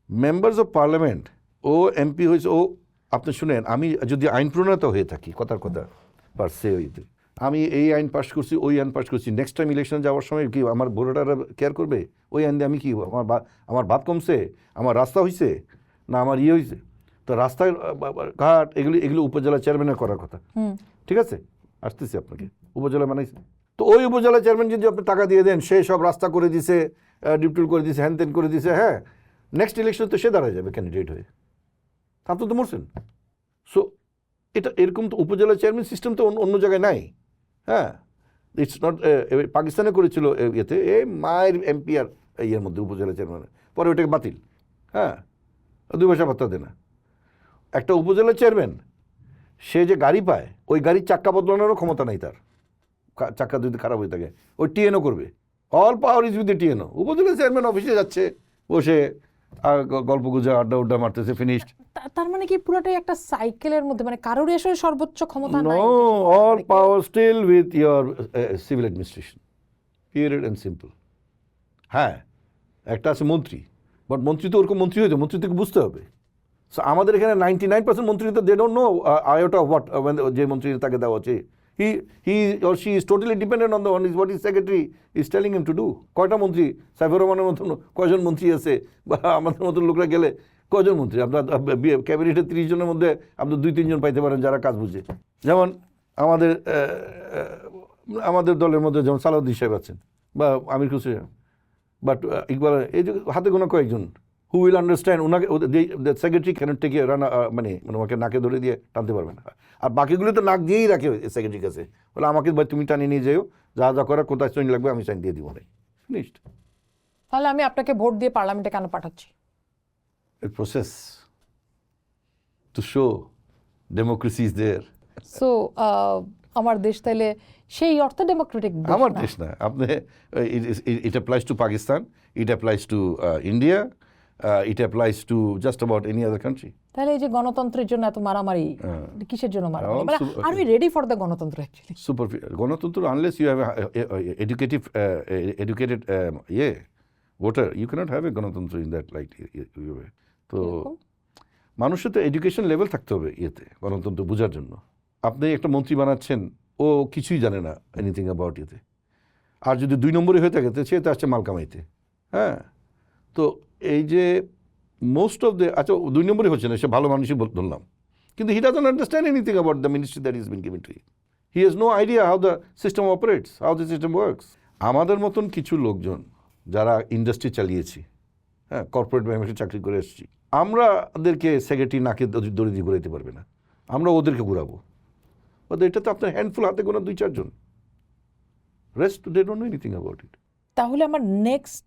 members of parliament, ও এমপি হয়েছে, ও আপনি শুনেন, আমি যদি আইন প্রণেতা হয়ে থাকি, কথার কথা পার সে হইতে, আমি এই আইন পাস করছি, ওই আইন পাস করছি, নেক্সট টাইম ইলেকশনে যাওয়ার সময় কি আমার ভোটাররা কেয়ার করবে? ওই আইন দিয়ে আমি কি, আমার ভাত কমছে, আমার রাস্তা হয়েছে, না আমার ইয়ে হয়েছে? তো রাস্তায় ঘাট এগুলি উপজেলা চেয়ারম্যানের করার কথা। ঠিক আছে, আসতেছি আপনাকে, উপজেলা বানাইছে, তো ওই উপজেলা চেয়ারম্যান যদি আপনি টাকা দিয়ে দেন, সে সব রাস্তা করে দিছে, ডিপটুল করে দিছে, হ্যান ত্যান করে দিছে, হ্যাঁ, নেক্সট ইলেকশন তো সে দাঁড়ায় যাবে ক্যান্ডিডেট হয়ে, আপনি তো মরছেন। সো এটা এরকম তো উপজেলা চেয়ারম্যান সিস্টেম তো অন্য জায়গায় নাই। হ্যাঁ, ইটস নট, পাকিস্তানে করেছিল ইয়েতে, মায়ের এমপি আর ইয়ের মধ্যে উপজেলা চেয়ারম্যান, পরে ওটাকে বাতিল। হ্যাঁ, 2 পয়সা ভাত্তা দেয় না। একটা উপজেলা চেয়ারম্যান, সে যে গাড়ি পায়, ওই গাড়ির চাক্কা বদলানোরও ক্ষমতা নাই তার, চাক্কা যদি খারাপ হয়ে থাকে, ওই টিএনও করবে। All power is with the TNO. উপজেলা চেয়ারম্যান অফিসে যাচ্ছে, বসে গল্প গুজা আড্ডা উড্ডা মারতেছে, ফিনিশড। তার মানে কি পুরোটাই একটা সাইকেলের মধ্যে, মানে কারোর আসলে সর্বোচ্চ ক্ষমতা নাই? No, all power still with your civil administration, period and simple. হ্যাঁ, একটা আছে মন্ত্রী, বাট মন্ত্রী তো ওরকম মন্ত্রী হয়েছে, মন্ত্রী থেকে বুঝতে হবে। সো আমাদের এখানে 99% মন্ত্রী তো they don't know iota of what, যে মন্ত্রী তাকে দেওয়া হচ্ছে, he or she is totally dependent on the one is what his secretary is telling him to do. কয়টা মন্ত্রী, সাইফুর রহমানের মতন কয়জন মন্ত্রী আছে, বা আমাদের মতন লোকরা গেলে কয়জন মন্ত্রী? আপনার ক্যাবিনেটের 30 জনের মধ্যে আপনি 2-3 জন পাইতে পারেন যারা কাজ বুঝে। যেমন আমাদের দলের মধ্যে যেমন সালাউদ্দিন সাহেব আছেন, বা আমির খুশি, বাট ইকবাল, এই যে হাতে গোনা কয়েকজন who will understand, ওনাকে the secretary cannot take a run, মানে ওকে নাকে ধরে দিয়ে টানতে পারবে না। আর বাকিগুলো তো নাক দিয়েই রাখে সেক্রেটারির কাছে, বলে আমাকে ভাই তুমি টানিয়ে নিয়ে যাও, যা যা করার কোথায় সাইন লাগবে আমি সাইন দিয়ে দিব না, ফিনিশড। তাহলে আমি আপনাকে ভোট দিয়ে পার্লামেন্টে কেন পাঠাচ্ছি? A process to show democracy is there. So আমার দেশ তাইলে সেই অর্থে ডেমোক্রেটিক আমার দেশ না, আপনি it applies to Pakistan, it applies to India, it applies to just about any other country. তাহলে এই যে গণতন্ত্রের জন্য এত মারামারি, কিসের জন্য মারামারি? all মানে super- আর উই রেডি ফর দ্য গণতন্ত্র অ্যাকচুয়ালি? সুপার গণতন্ত্র, unless you have educated voter, you can't have a গণতন্ত্র ইন দ্যাট লাইক ওয়ে। তো মানুষের তো এডুকেশন লেভেল থাকতে হবে ইয়েতে গণতন্ত্র বোঝার জন্য। আপনি একটা মন্ত্রী বানাচ্ছেন, ও কিছুই জানে না এনিথিং অ্যাবাউট ইয়েতে, আর যদি 2 নম্বরই হয়ে থাকে তো সে তো আসছে মাল কামাইতে। হ্যাঁ, তো এই যে মোস্ট অফ দ্য, আচ্ছা 2 নম্বরই হচ্ছে না, সে ভালো মানুষই ধরলাম, কিন্তু he doesn't understand anything about the ministry that is been given to him. He has no idea how the system operates, how the system works. আমাদের মতন কিছু লোকজন যারা ইন্ডাস্ট্রি চালিয়েছি, হ্যাঁ, কর্পোরেট ব্যাংকে চাকরি করে এসেছি, আমরা ওদেরকে সেক্রেটারি নাকে দড়ি দিয়ে ঘুরাইতে পারবে না, আমরা ওদেরকে ঘুরাবো। ওদের এটা তো আপনার হ্যান্ডফুল, হাতে গোনা 2-4 জন, rest they don't know anything about it. তাহলে আমার নেক্সট,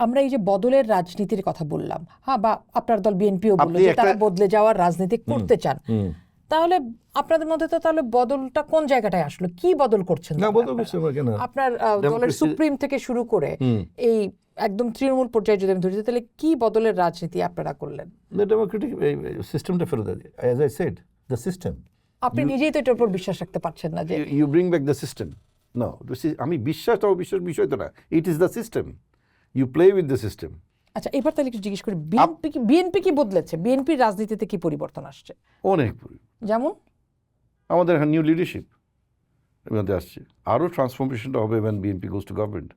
আমরা এই যে বদলের রাজনীতির কথা বললাম, হ্যাঁ, বা আপনার দল বিএনপিও বলল আপনি যে তারা একটা- বদলে যাওয়ার রাজনীতি করতে চান, তাহলে আপনাদের মধ্যে তো তাহলে বদলটা কোন জায়গাটায় আসলো? কি বদল করছেন না, তাহলে বদল আপনারা? করছে কেন? আপনার দলের Democracy- সুপ্রিম থেকে শুরু করে এই একদম তৃণমূল পর্যায়ে যদি আমি ধরি, তাহলে কি বদলের রাজনীতি আপনারা করলেন? দ্য ডেমোক্রেটিক সিস্টেমটা ফেরত দেয়, as I said, the system. আপনি নিজেই তো এটার উপর বিশ্বাস রাখতে পারছেন না যে you bring back the system. No, আমি বিশ্বাসটা অবিশ্বাস বিষয় তো না, it is the system, you play with the system. আচ্ছা, এবার তাহলে একটু জিজ্ঞেস করি, বিএনপি কি বদলেছে? বিএনপির রাজনীতিতে কি পরিবর্তন আসছে? অনেক যেমন আমাদের এখন নিউ লিডারশিপ মধ্যে আসছে, আরও ট্রান্সফরমেশনটা হবে when BNP goes to government.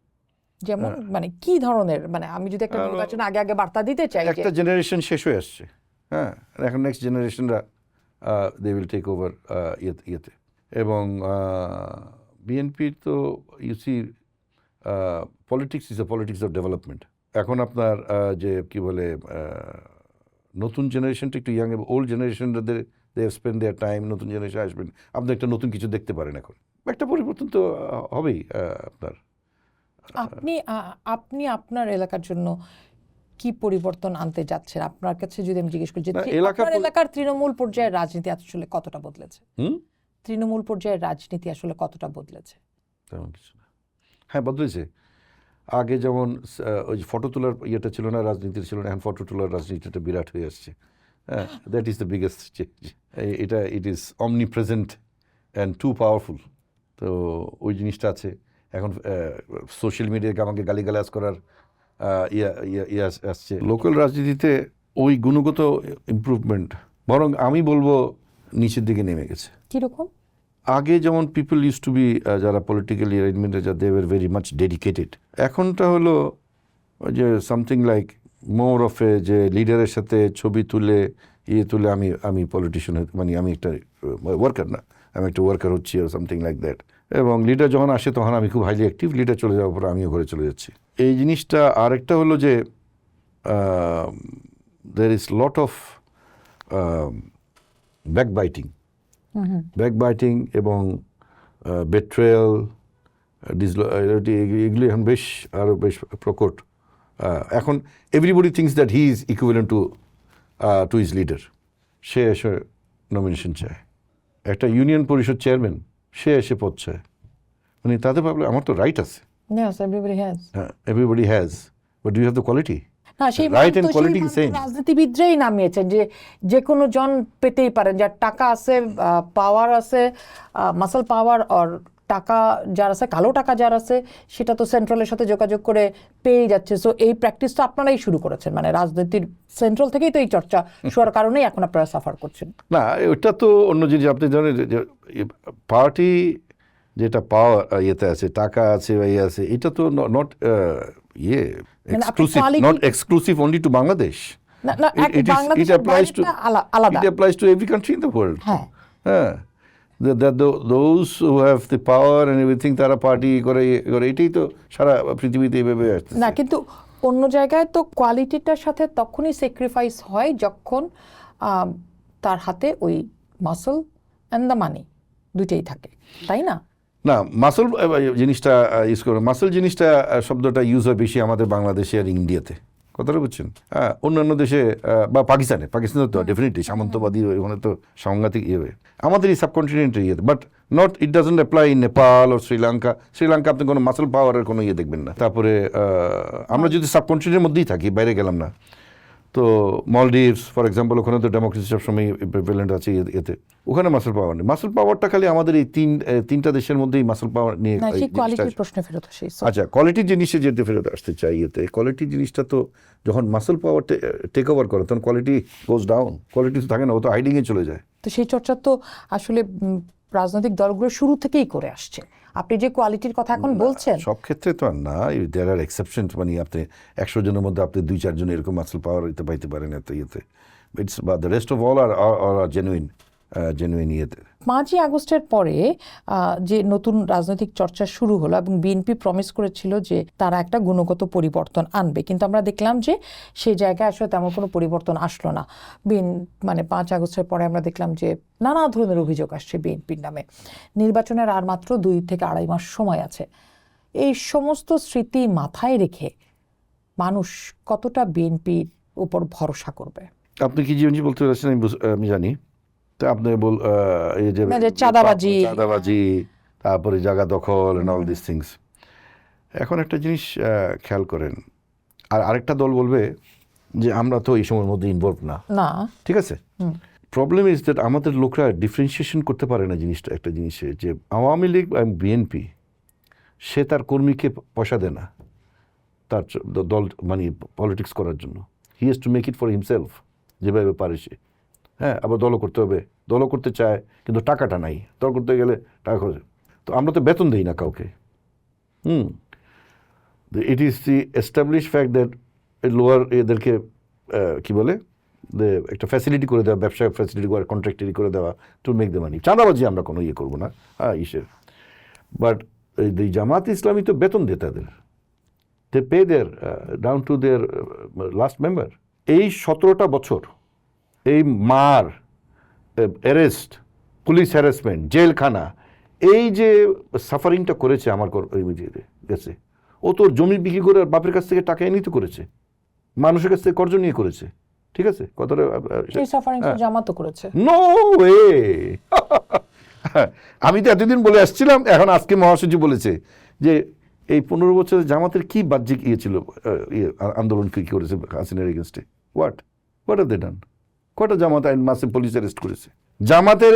যেমন মানে কি ধরনের, মানে আমি যদি একটা নির্বাচন আগে আগে বার্তা দিতে চাই যে একটা জেনারেশন শেষ হয়ে আসছে, হ্যাঁ, এখন নেক্সট জেনারেশনরা দে উইল টেক ওভার ইয়েতে। এবং বিএনপির তো you see politics is a politics of development. এখন আপনার যে কি বলে নতুন জেনারেশনটা একটু ইয়াং, ওল্ড জেনারেশনরা দে স্পেন্ড দেয়ার টাইম, নতুন জেনারেশন আসবেন, আপনি একটা নতুন কিছু দেখতে পারেন। এখন একটা পরিবর্তন তো হবেই আপনার। আপনি আপনার এলাকার জন্য কি পরিবর্তন আনতে যাচ্ছেন? আপনার কাছে যদি আমি জিজ্ঞেস করি যে না, আপনার এলাকার তৃণমূল পর্যায়ের রাজনীতি আসলে কতটা বদলেছে? তৃণমূল পর্যায়ের রাজনীতি আসলে কতটা বদলেছে? তেমন কিছু না। হ্যাঁ, বদলেছে। আগে যেমন ওই যে ফটো তোলার ইয়েটা ছিল না, রাজনীতির ছিল না, এখন ফটো তোলার রাজনীতিটা বিরাট হয়ে আসছে। হ্যাঁ, that is the biggest change. এটা ইট ইজ অমনি প্রেজেন্ট অ্যান্ড টু পাওয়ারফুল। তো ওই জিনিসটা আছে। এখন সোশ্যাল মিডিয়ায় আমাকে গালিগালাজ করার ইয়ে আসছে। লোকাল রাজনীতিতে ওই গুণগত ইমপ্রুভমেন্ট বরং আমি বলবো নিচের দিকে নেমে গেছে। কিরকম? আগে যেমন পিপল ইউজ টু বি, যারা পলিটিক্যাল অ্যারেঞ্জমেন্টে যা they were very much dedicated, এখনটা হলো যে something like more of a, যে লিডারের সাথে ছবি তুলে আমি পলিটিশিয়ান, মানে আমি একটা ওয়ার্কার না, আমি একটা ওয়ার্কার হচ্ছি আর সামথিং লাইক দ্যাট। এবং লিডার যখন আসে তখন আমি খুব হাইলি অ্যাক্টিভ, লিডার চলে যাওয়ার পর আমিও ঘরে চলে যাচ্ছি, এই জিনিসটা। আরেকটা হলো যে there is lot of backbiting এবং বেট্রেয়াল, এগুলি এখন আরও বেশ প্রকট। এখন everybody thinks that he is equivalent to his leader. সে এসে নমিনেশন চায়, একটা ইউনিয়ন পরিষদ চেয়ারম্যান সে এসে পদ চায়, মানে তাদের ভাবলে আমার তো রাইট আছে। Yes, everybody has. Everybody has, but do you have the quality? না, সেই Right and মান তো quality সেই same. রাজনীতিবিদরাই নামিয়েছেন যে কোনো জন পেতেই পারেন, যার টাকা আছে, পাওয়ার আছে, মাসল পাওয়ার, আর টাকা যার আছে, কালো টাকা যার আছে, সেটা তো সেন্ট্রালের সাথে যোগাযোগ করে পেয়ে যাচ্ছে। সো এই প্র্যাকটিস তো আপনারাই শুরু করেছেন, মানে রাজনীতির সেন্ট্রাল থেকেই তো এই চর্চা শোয়ার কারণেই এখন আপনারা সাফার করছেন। না, ওটা তো অন্য জিনিস। আপনি জানেন যে পার্টি যেটা পাওয়ার ইয়েতে আছে, টাকা আছে বা ইয়ে আছে, এটা তো নট মানে আপনি exclusive, quality- not exclusive only to Bangladesh. না, বাংলাদেশের বাইরেটা আলাদা। It applies to every country in the world. হ্যাঁ, Those who have the power and everything, তারা পার্টি করে এটাই তো সারা পৃথিবীতে এইভাবে আসতেছে। না, কিন্তু অন্য জায়গায় তো কোয়ালিটিটার সাথে তখনই স্যাক্রিফাইস হয় যখন তার হাতে ওই মাসল অ্যান্ড দ্য মানি দুইটাই থাকে, তাই না? না, মাসল জিনিসটা ইউজ করে, মাসল জিনিসটা শব্দটা ইউজ হয় বেশি আমাদের বাংলাদেশে আর ইন্ডিয়াতে, কথাটা বুঝছেন? হ্যাঁ, অন্যান্য দেশে বা পাকিস্তানে তো ডেফিনেটলি সামন্তবাদী ওখানে তো সাংঘাতিক হবে আমাদের এই সাবকন্টিনেন্টের ইয়েতে, but not it doesn't apply in Nepal ও শ্রীলঙ্কা আপনি কোনো মাসেল পাওয়ারের কোনো ইয়ে দেখবেন না। তারপরে আমরা যদি সাবকন্টিনেন্টের মধ্যেই থাকি, বাইরে গেলাম না, তো মলডিভস ফর এক্সাম্পল, ওখানে তো ডেমোক্রেসি সবসময় প্রিভ্যালেন্ট আছে এতে, ওখানে মাসেল পাওয়ার নেই। মাসেল পাওয়ারটা খালি আমাদের এই তিনটা দেশের মধ্যেই মাসেল পাওয়ার নিয়ে। আচ্ছা, কোয়ালিটি জিনিসে যেতে ফেরত আসতে চাই এতে। কোয়ালিটি জিনিসটা তো যখন মাসেল পাওয়ার টেক ওভার করে তখন কোয়ালিটি গোজ ডাউন, কোয়ালিটি তো থাকে না, ও তো হাইডিংয়ে চলে যায়। তো সেই চর্চা তো আসলে রাজনৈতিক দলগুলো শুরু থেকেই করে আসছে। আপনি যে কোয়ালিটির কথা এখন বলছেন, সব ক্ষেত্রে তো আর না, দেয়ার আর এক্সেপশন। মানে আপনি 100 জনের মধ্যে আপনি 2-4 জন এরকম মাসেল পাওয়ার পাইতে পারেন এত ইয়েতে, ইটস বা the rest of all are genuine ইয়েতে। 5ই আগস্টের পরে যে নতুন রাজনৈতিক চর্চা শুরু হলো এবং বিএনপি প্রমিস করেছিল যে তারা একটা গুণগত পরিবর্তন আনবে, কিন্তু আমরা দেখলাম যে সেই জায়গায় আসলে তেমন কোনো পরিবর্তন আসলো না। মানে 5 আগস্টের পরে আমরা দেখলাম যে নানা ধরনের অভিযোগ আসছে বিএনপির নামে। নির্বাচনের আর মাত্র 2 থেকে 2.5 মাস সময় আছে। এই সমস্ত স্মৃতি মাথায় রেখে মানুষ কতটা বিএনপির উপর ভরসা করবে? আপনি কি জিনিস বলতে চাচ্ছেন আমি জানি। তো আপনি এই যে চাঁদাবাজি, তারপরে জায়গা দখল এন্ড অল দিস থিংস, এখন একটা জিনিস খেয়াল করেন, আর আরেকটা দল বলবে যে আমরা তো এই সময়ের মধ্যে ইনভলভ না, ঠিক আছে। প্রবলেম ইজ দ্যাট আমাদের লোকরা ডিফারেন্সিয়েশন করতে পারে না জিনিসটা, একটা জিনিসে যে আওয়ামী লীগ বিএনপি, সে তার কর্মীকে পয়সা দেয় না তার দল মানে পলিটিক্স করার জন্য। He has to make it for himself, যেভাবে পারে সে। হ্যাঁ, আবার দলও করতে হবে, দলও করতে চায় কিন্তু টাকাটা নাই, দল করতে গেলে টাকা খরচ। তো আমরা তো বেতন দিই না কাউকে। It is the establish fact that lower এদেরকে কি বলে একটা ফ্যাসিলিটি করে দেওয়া, ব্যবসা ফ্যাসিলিটি করে, কন্ট্রাক্টারি করে দেওয়া টু মেক দ্য মানি। চাঁদাবাজি আমরা কোনো ইয়ে করবো না, ইসের। বাট এই জামাত ইসলামী তো বেতন দেয় তাদের, they pay their down to their last member. এই 17টা বছর এই মার, অ্যারেস্ট, পুলিশ হ্যারাসমেন্ট, জেলখানা, এই যে সাফারিংটা করেছে আমার গেছে, ও তোর জমি বিক্রি করে বাপের কাছ থেকে টাকা এনে তো করেছে, মানুষের কাছ থেকে কর্জ নিয়ে করেছে, ঠিক আছে। কতটা জামাতও করেছে? No way. আমি তো এতদিন বলে আসছিলাম, এখন আজকে মহাসচিব বলেছে যে এই 15 বছরে জামাতের কি বাহ্যিক ইয়ে ছিল, আন্দোলন কি করেছে হাসিনার এগেনস্টে। হোয়াট হ্যাভ দে ডান? কয়টা জামাত আইন মাসে পুলিশ অ্যারেস্ট করেছে? জামাতের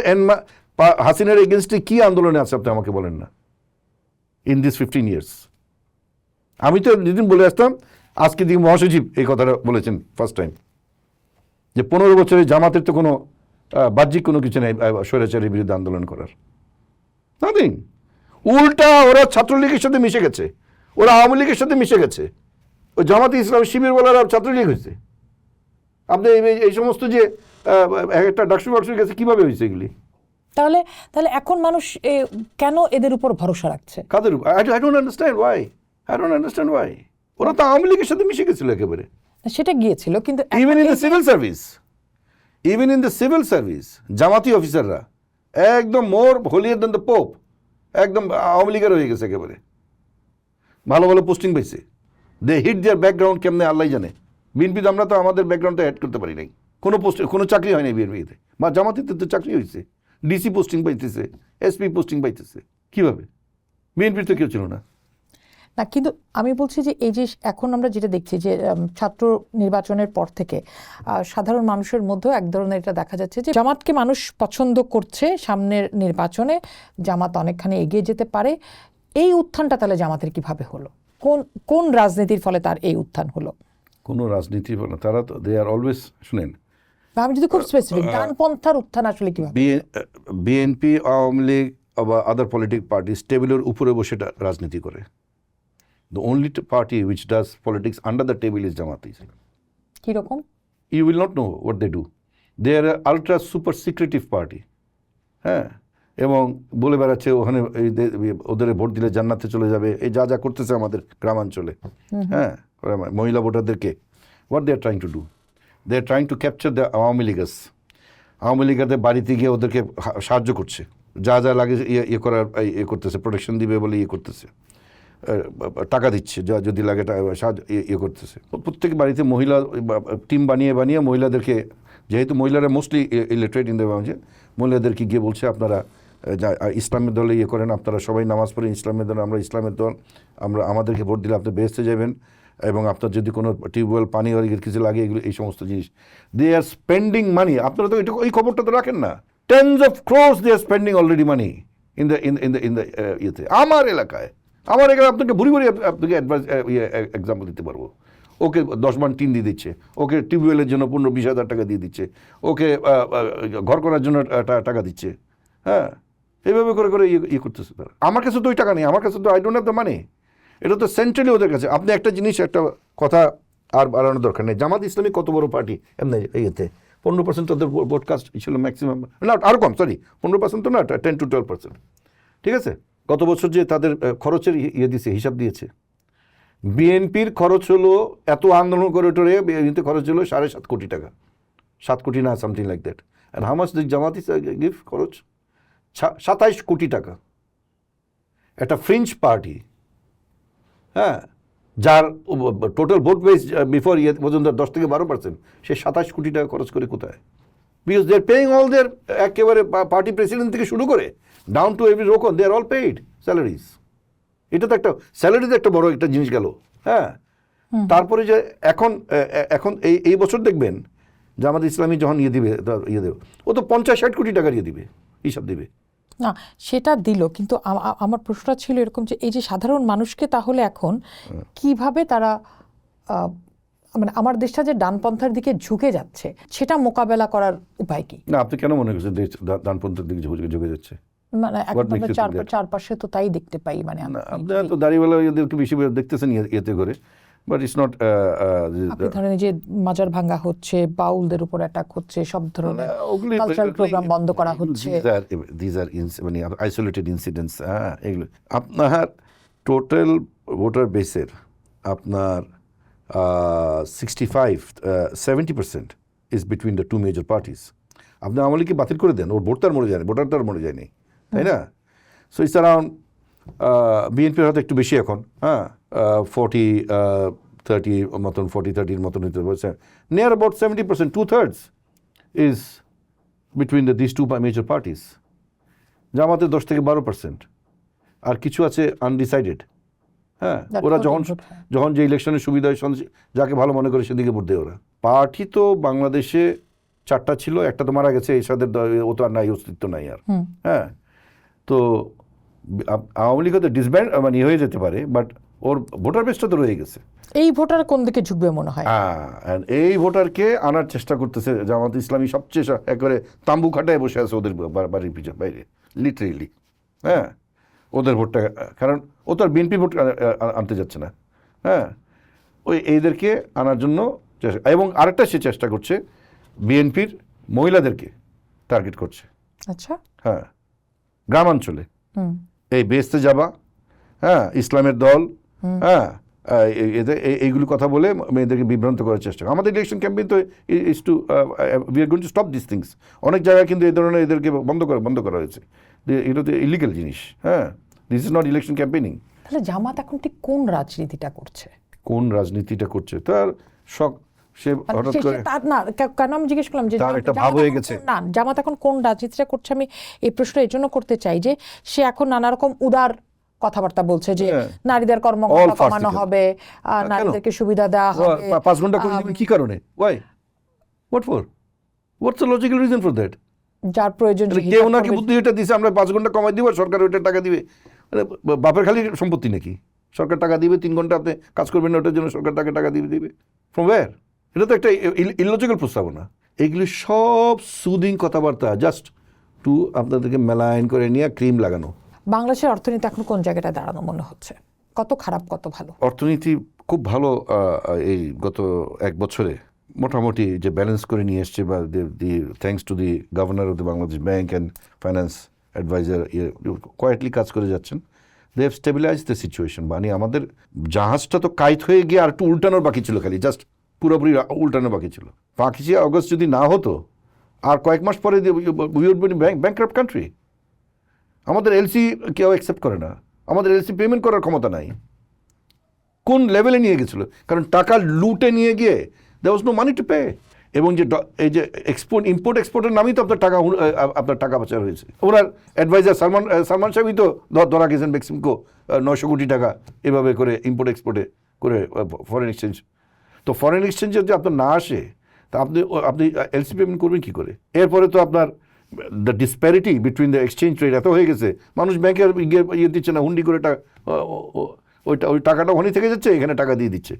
হাসিনার এগেনস্টে কি আন্দোলনে আছে আপনি আমাকে বলেন না, ইন দিস 15 years? আমি তো যেদিন বলে আসতাম, আজকে দিন মহাসচিব এই কথাটা বলেছেন ফার্স্ট টাইম, যে 15 বছরে জামাতের তো কোনো বাহ্যিক কোনো কিছু নেই স্বৈরাচারের বিরুদ্ধে আন্দোলন করার, নাথিং। উল্টা ওরা ছাত্রলীগের সাথে মিশে গেছে, ওরা আওয়ামী লীগের সাথে মিশে গেছে, ওই জামাতে ইসলাম শিবির বলার ছাত্রলীগ হয়েছে। আপনি এই সমস্ত যে একটা ডাকসু বাক্সুর কাছে কিভাবে হয়েছে এগুলি? তাহলে এখন মানুষ কেন এদের উপর ভরসা রাখছে? কাদের উপর? I don't understand Y. ওরা তো আওয়ামী লীগের সাথে মিশে গেছিল একেবারে। সেটা গিয়েছিল, কিন্তু even in the civil service জামাতি অফিসাররা একদম মোর হোলিয়ার দ্যান দ্য পোপ, একদম আওয়ামী লীগের হয়ে গেছে একেবারে। ভালো ভালো পোস্টিং পাইছে, দে হিট দেয়ার ব্যাকগ্রাউন্ড কেমনে আল্লাহ জানে। বিএনপিতে আমরা তো আমাদের ব্যাকগ্রাউন্ডটা অ্যাড করতে পারি নাই, কোনো চাকরি হয় নাই বিএনপিতে। বা জামাতিতে তো চাকরি হয়েছে, ডিসি পোস্টিং পাইতেছে, এসপি পোস্টিং পাইতেছে, কিভাবে? বিএনপির তো কেউ ছিল না। না, কিন্তু আমি বলছি যে এই যে এখন আমরা যেটা দেখছি যে ছাত্র নির্বাচনের পর থেকে সাধারণ মানুষের মধ্যেও এক ধরনের এটা দেখা যাচ্ছে যে জামাতকে মানুষ পছন্দ করছে, সামনের নির্বাচনে জামাত অনেকখানি এগিয়ে যেতে পারে। এই উত্থানটা তাহলে জামাতের কিভাবে হলো? কোন রাজনীতির ফলে তার এই উত্থান হলো? কোনো রাজনীতির ফলে তারা তো দে আর অলওয়েজ, শুনেন, আমি যদি খুব স্পেসিফিক, ডানপন্থার উত্থান আসলে কিভাবে? বিএনপি, আওয়ামী লীগ বা আদার পলিটিক্যাল পার্টি টেবিলের উপরে বসে রাজনীতি করে। The only party which does politics under the table is Jamaat Islam. কিরকম? You will not know what they do. They are an ultra super secretive party. হ্যাঁ, এবং বলে বেড়াচ্ছে ওখানে ওদের ভোট দিলে জান্নাতে চলে যাবে, এই যা করতেছে আমাদের গ্রামাঞ্চলে। হ্যাঁ, মহিলা ভোটারদেরকে what they are trying to do. They are trying to capture the Awami লীগার্স। Awami লীগারদের বাড়িতে গিয়ে ওদেরকে সাহায্য করছে, যা লাগে ইয়ে করার করতেছে, প্রোটেকশন দিবে বলে করতেছে। টাকা দিচ্ছে, যদি লাগে সাহায্য ইয়ে করতেছে। প্রত্যেক বাড়িতে মহিলা টিম বানিয়ে বানিয়ে মহিলাদেরকে, যেহেতু মহিলারা মোস্টলি ইলিটারেট ইন দ্য বাংলাদেশে, মহিলাদেরকে গিয়ে বলছে আপনারা ইসলামের দলে ইয়ে করেন, আপনারা সবাই নামাজ পড়েন ইসলামের দল, আমরা ইসলামের দল, আমাদেরকে ভোট দিলে আপনি বেহেশতে যাবেন, এবং আপনার যদি কোনো টিউবওয়েল পানি কিছু লাগে, এগুলো এই সমস্ত জিনিস। They are spending money. আপনারা তো এটা, এই খবরটা তো রাখেন না। Tens of crores they are spending already money in the ইয়েতে। আমার এলাকায় আপনাকে ভুরি ভুরি আপনাকে এক্সাম্পল দিতে পারবো। ওকে 10 মান টিন দিয়ে দিচ্ছে, ওকে টিউবওয়েলের জন্য 15-20 হাজার টাকা দিয়ে দিচ্ছে, ওকে ঘর করার জন্য টাকা দিচ্ছে। হ্যাঁ, এইভাবে করে করে ইয়ে করতেছে তারা। আমার কাছে তো ওই টাকা নেই, আমার কাছে তো I don't have the money. এটা তো সেন্ট্রালি ওদের কাছে। আপনি একটা জিনিস, একটা কথা আর বাড়ানোর দরকার নেই। জামাত ইসলামী কত বড় পার্টি, এমনি ইয়েতে 15% ওদের ব্রডকাস্ট ছিল ম্যাক্সিমাম, না আরও কম, সরি 15% তো না, 10-12%। ঠিক আছে, গত বছর যে তাদের খরচের ইয়ে দিয়েছে, হিসাব দিয়েছে, বিএনপির খরচ হলো, এত আন্দোলন করে টোরে বিএনপিতে খরচ হলো 7.5 কোটি টাকা, 7 কোটি না, something like that. And how much the Jamaat give খরচ? 27 কোটি টাকা। একটা ফ্রিঞ্জ পার্টি, হ্যাঁ, যার টোটাল ভোট বেস বিফোর ইয়ে পর্যন্ত 10-12%, সে 27 কোটি টাকা খরচ করে কোথায়? Because they are paying all their, একেবারে পার্টি প্রেসিডেন্ট থেকে শুরু করে ডাউন টু এভরি রোকন, they are all paid salaries. এটা তো একটা স্যালারিতে একটা বড় একটা জিনিস গেল। হ্যাঁ, তারপরে যে এখন এই বছর দেখবেন জামাত ইসলামী যখন ইয়ে দেবে, ও তো 50-60 কোটি টাকা দিয়ে দিবে, হিসাব দিবে। না, সেটা দিল, কিন্তু আমার প্রশ্নটা ছিল এরকম যে এই যে সাধারণ মানুষকে তাহলে এখন কিভাবে তারা মানে আমার দেশটা যে ডানপন্থার দিকে ঝুঁকে যাচ্ছে, সেটা মোকাবেলা করার উপায় কি? না, আপনি কেন মনে করছেন দেশ ডানপন্থার দিকে ঝুঁকে যাচ্ছে? মানে এখন আমরা চারপাশে তো তাই দেখতে পাই। মানে আপনারা তো দাড়িওয়ালা এদেরকে বেশি দেখতেছেন ইয়েতে করে, বাট ইটস নট। আপনি ধরেন যে মাজার ভাঙা হচ্ছে, বাউলদের উপর অ্যাটাক হচ্ছে, সব ধরনের কালচারাল প্রোগ্রাম বন্ধ করা হচ্ছে। দিস আর মানে আইসোলেটেড ইনসিডেন্টস। হ্যাঁ, এগুলো আপনার টোটাল ভোটার বেসের আপনার 65-70% is between the two major parties. আপনি আওয়ামী লীগকে বাতিল করে দেন, ওর ভোটার মরে যায়নি, ভোটার তার মরে যায়নি, তাই না? সো ইটস অ্যারাউন্ড, বিএনপির হয়তো একটু বেশি এখন, হ্যাঁ, 40-30 মতন, 40-30 মতন হতে পারছে। Near about 70%, 2/3 is between this two major parties. জামাতের 10-12%, আর কিছু আছে আনডিসাইডেড। হ্যাঁ, ওরা যখন যে ইলেকশনের সুবিধা হয়, যাকে ভালো মনে করে সেদিকে ভোট দেয় ওরা। পার্টি তো বাংলাদেশে 4টা ছিল, একটা তো মারা গেছে, এরশাদের ও তো আর নাই, অস্তিত্ব নাই আর। হ্যাঁ, তো আওয়ামী লীগ হয়তো ডিসব্যান্ড মানে হয়ে যেতে পারে, বাট ওর ভোটার বেসটা তো রয়ে গেছে। এই ভোটার কোন দিকে ঝুঁকবে মনে হয়? হ্যাঁ, এই ভোটারকে আনার চেষ্টা করতেছে জামাত ইসলামী, সবচেয়ে একেবারে তাম্বু খাটায় বসে আছে ওদের বাড়ির পিছনে বাইরে, লিটারেলি। হ্যাঁ, ওদের ভোটটা, কারণ ও তো আর বিএনপি ভোট আনতে যাচ্ছে না। হ্যাঁ, ওই এইদেরকে আনার জন্য চেষ্টা, এবং আরেকটা সে চেষ্টা করছে বিএনপির মহিলাদেরকে টার্গেট করছে। আচ্ছা, হ্যাঁ, গ্রামাঞ্চলে এই বেসতে যাবা, হ্যাঁ, ইসলামের দল, হ্যাঁ, এইগুলো কথা বলে মেয়েদেরকে বিভ্রান্ত করার চেষ্টা। আমাদের ইলেকশন ক্যাম্পেইন তো is to we are going to stop this things. অনেক জায়গায় কিন্তু এই ধরনের এদেরকে বন্ধ করা হয়েছে। এটা তো ইলিগাল জিনিস। হ্যাঁ, this is not election campaigning. তাহলে জামাত এখন ঠিক কোন রাজনীতিটা করছে? তার শখ, সে হঠাৎ করে না, কেন আমি জিজ্ঞেস করলাম যে তার একটা ভাব হয়ে গেছে। না, জামাত এখন কোন রাজনীতিটা করছে, আমি এই প্রশ্ন এর জন্য করতে চাই যে সে এখন নানা রকম উদার কথাবার্তা বলছে যে নারীদের কর্মঘণ্টা কমানো হবে, নারীদেরকে সুবিধা দেওয়া হবে। 5 ঘন্টা করে দিবেন কি কারণে? Why? What for? What's the logical reason for that? যার প্রয়োজন, কেউ নাকি বুদ্ধি এটা দিছে, আমরা 5 ঘন্টা কমাই দিব, সরকার ওইটা টাকা দিবে। বাপের খালি সম্পত্তি নাকি? সরকার টাকা দিবে, 3 ঘন্টা আপনি কাজ করবেন না, ওটার জন্য সরকার টাকা দিবে। From where? এটা তো একটা ইললজিক্যাল প্রস্তাবনা। এগুলি সব সুদিং কথাবার্তা, জাস্ট টু আপনাদেরকে মেলাইন করে নিয়ে ক্রিম লাগানো। বাংলাদেশের অর্থনীতি এখন কোন জায়গাটা দাঁড়ানো মনে হচ্ছে? কত খারাপ, কত ভালো? অর্থনীতি খুব ভালো। এই গত 1 বছরে মোটামুটি যে ব্যালেন্স করে নিয়ে এসছে, বা thanks to the governor of the Bangladesh bank and finance adviser quietly কাজ করে যাচ্ছেন। They have stabilize the situation. মানে আমাদের জাহাজটা তো কাইত হয়ে গিয়ে আর একটু উল্টানোর বাকি ছিল, খালি জাস্ট পুরোপুরি উল্টানোর বাকি ছিল। 5 আগস্ট যদি না হতো, আর কয়েক মাস পরে we would be bankrupt country. আমাদের এলসি কেউ অ্যাকসেপ্ট করে না, আমাদের এলসি পেমেন্ট করার ক্ষমতা নাই। কোন লেভেলে নিয়ে গেছিল, কারণ টাকা লুটে নিয়ে গিয়ে there was no money to pay. এবং যে এই যে ইম্পোর্ট এক্সপোর্টের নামই তো আপনার টাকা পাচার হয়েছে। ওনার অ্যাডভাইজার সালমান শাহই তো ধরা গেছেন মেক্সিমকো 900 কোটি টাকা এভাবে করে ইম্পোর্ট এক্সপোর্টে করে ফরেন এক্সচেঞ্জ। তো ফরেন এক্সচেঞ্জ যদি আপনার না আসে তা আপনি এলসি পেমেন্ট করবেন কী করে? এরপরে তো আপনার the disparity between the exchange rate এত হয়ে গেছে, মানুষ ব্যাংকে ইয়ে দিচ্ছে না, হুন্ডি করে ওই টাকাটা ওখানে থেকে যাচ্ছে, এখানে টাকা দিয়ে দিচ্ছে